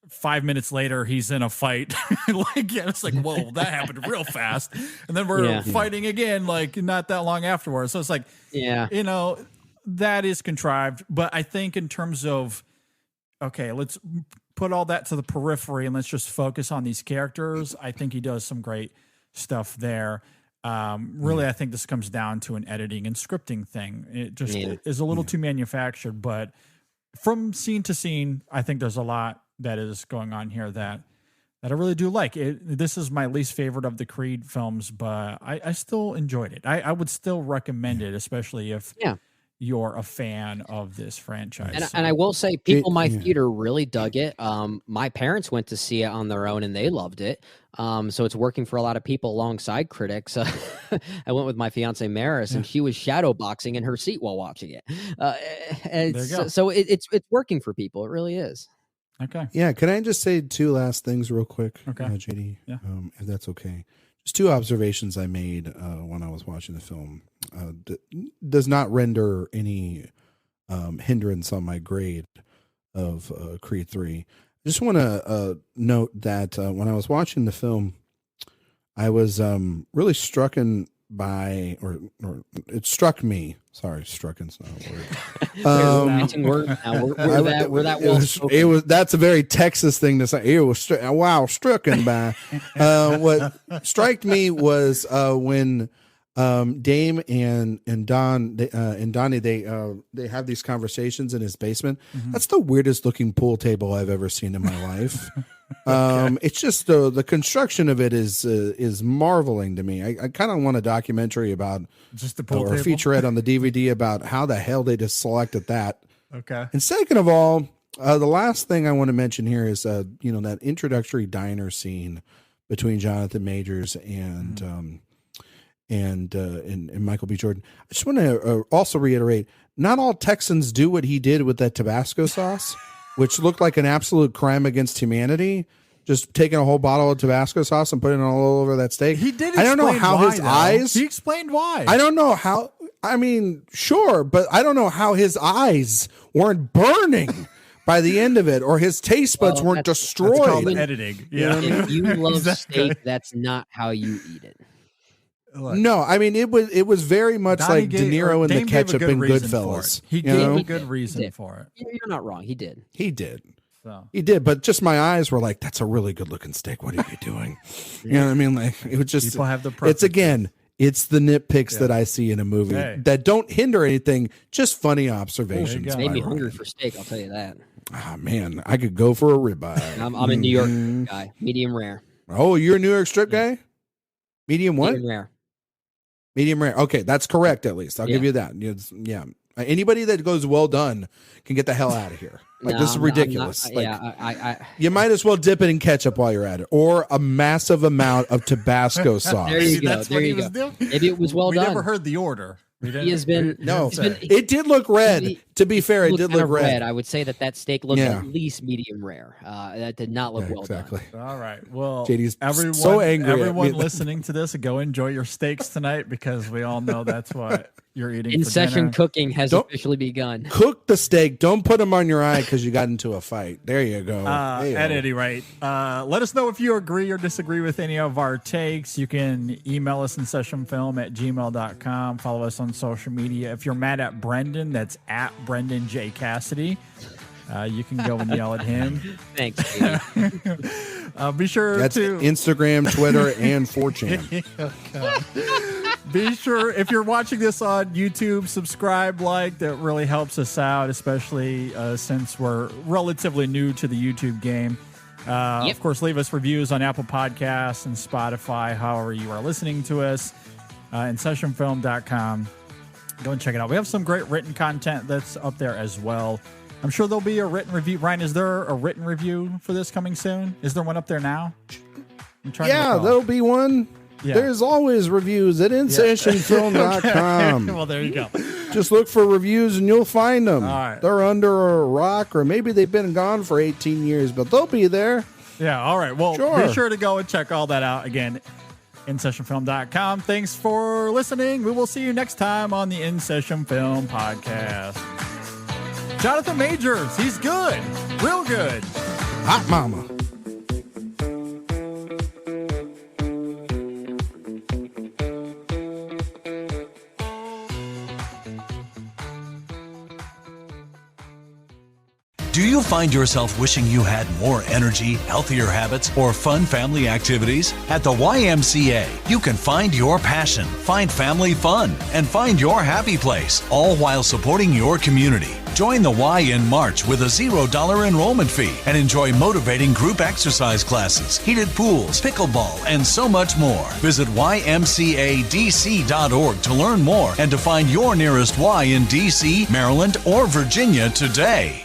5 minutes later he's in a fight. It's like, whoa, that happened real fast. And then we're fighting again, like not that long afterwards. So it's like, that is contrived. But I think in terms of, okay, let's put all that to the periphery and let's just focus on these characters. I think he does some great stuff there. Really, I think this comes down to an editing and scripting thing. It just is a little too manufactured, but from scene to scene, I think there's a lot that is going on here that I really do like. This is my least favorite of the Creed films, but I still enjoyed it. I would still recommend it, especially if you're a fan of this franchise. And I will say, people in my theater really dug it. My parents went to see it on their own, and they loved it. So it's working for a lot of people alongside critics. I went with my fiance Maris, and she was shadow boxing in her seat while watching it. It's working for people. It really is. Okay. Yeah. Can I just say two last things real quick, JD? Yeah. If that's okay. Just two observations I made when I was watching the film. Does not render any hindrance on my grade of Creed 3. I just want to note that when I was watching the film, I was really struck by, or it struck me. Sorry, strucken's not a word. That's a very Texas thing to say. It was strucken by. What struck me was when Dame and Donnie they have these conversations in his basement. That's the weirdest looking pool table I've ever seen in my life. It's just the construction of it is marveling to me. I kind of want a documentary about just the pool or table? a featurette on the DVD about how the hell they just selected that. Okay. And second of all, the last thing I want to mention here is that introductory diner scene between Jonathan Majors and Michael B. Jordan. I just want to also reiterate, not all Texans do what he did with that Tabasco sauce, which looked like an absolute crime against humanity. Just taking a whole bottle of Tabasco sauce and putting it all over that steak. He did. I don't know how his eyes. He explained why. I don't know how. I mean, sure, but I don't know how his eyes weren't burning by the end of it, or his taste buds weren't destroyed. That's called editing. Yeah. If you love steak, that's not how you eat it. No, I mean it was very much Donnie like De Niro and the ketchup in Goodfellas. He gave a good reason for it. You're not wrong. He did. So. He did, but just my eyes were like, "That's a really good looking steak. What are you doing?" You know what I mean? Like it was just. People have the. It's the nitpicks that I see in a movie that don't hinder anything. Just funny observations. It made me hungry for steak. I'll tell you that. Ah man, I could go for a ribeye. I'm a New York guy, medium rare. Oh, you're a New York strip guy? Medium what? Medium rare. Medium rare. Okay, that's correct. At least I'll give you that. Yeah. Anybody that goes well done can get the hell out of here. Like this is ridiculous. You might as well dip it in ketchup while you're at it, or a massive amount of Tabasco sauce. There you go. There you go. Maybe it was well done. We never heard the order. He has been. It did look red. To be fair, it looked did kind look of red. I would say that steak looked Yeah. at least medium rare. That did not look well Exactly. done. All right. Well, JD's everyone, so angry at everyone me. listening to this, go enjoy your steaks tonight because we all know that's what you're eating. In for session dinner. cooking has Don't- officially begun. Cook the steak. Don't put them on your eye because you got into a fight. There you go. Hey-o. At any rate, let us know if you agree or disagree with any of our takes. You can email us InSessionFilm@gmail.com. Follow us on social media. If you're mad at Brendan, that's at Brendan J. Cassidy. You can go and yell at him. Thanks, Katie. Be sure That's to Instagram, Twitter, and 4chan. be sure if you're watching this on YouTube, subscribe, like. That really helps us out, especially since we're relatively new to the YouTube game. Of course, leave us reviews on Apple Podcasts and Spotify, however you are listening to us. InSessionFilm.com. Go and check it out. We have some great written content that's up there as well. I'm sure there'll be a written review. Ryan, is there a written review for this coming soon? Is there one up there now? I'm trying to Yeah, recall. there'll be one. Yeah. There's always reviews at InSessionFilm.com. Well, there you go. Just look for reviews and you'll find them. All right. They're under a rock, or maybe they've been gone for 18 years, but they'll be there. Yeah, all right. Well, Sure. be sure to go and check all that out. Again, InSessionFilm.com. Thanks for listening. We will see you next time on the In Session Film Podcast. Jonathan Majors, he's good. Real good. Hot mama. Do you find yourself wishing you had more energy, healthier habits, or fun family activities? At the YMCA, you can find your passion, find family fun, and find your happy place, all while supporting your community. Join the Y in March with a $0 enrollment fee and enjoy motivating group exercise classes, heated pools, pickleball, and so much more. Visit ymcadc.org to learn more and to find your nearest Y in DC, Maryland, or Virginia today.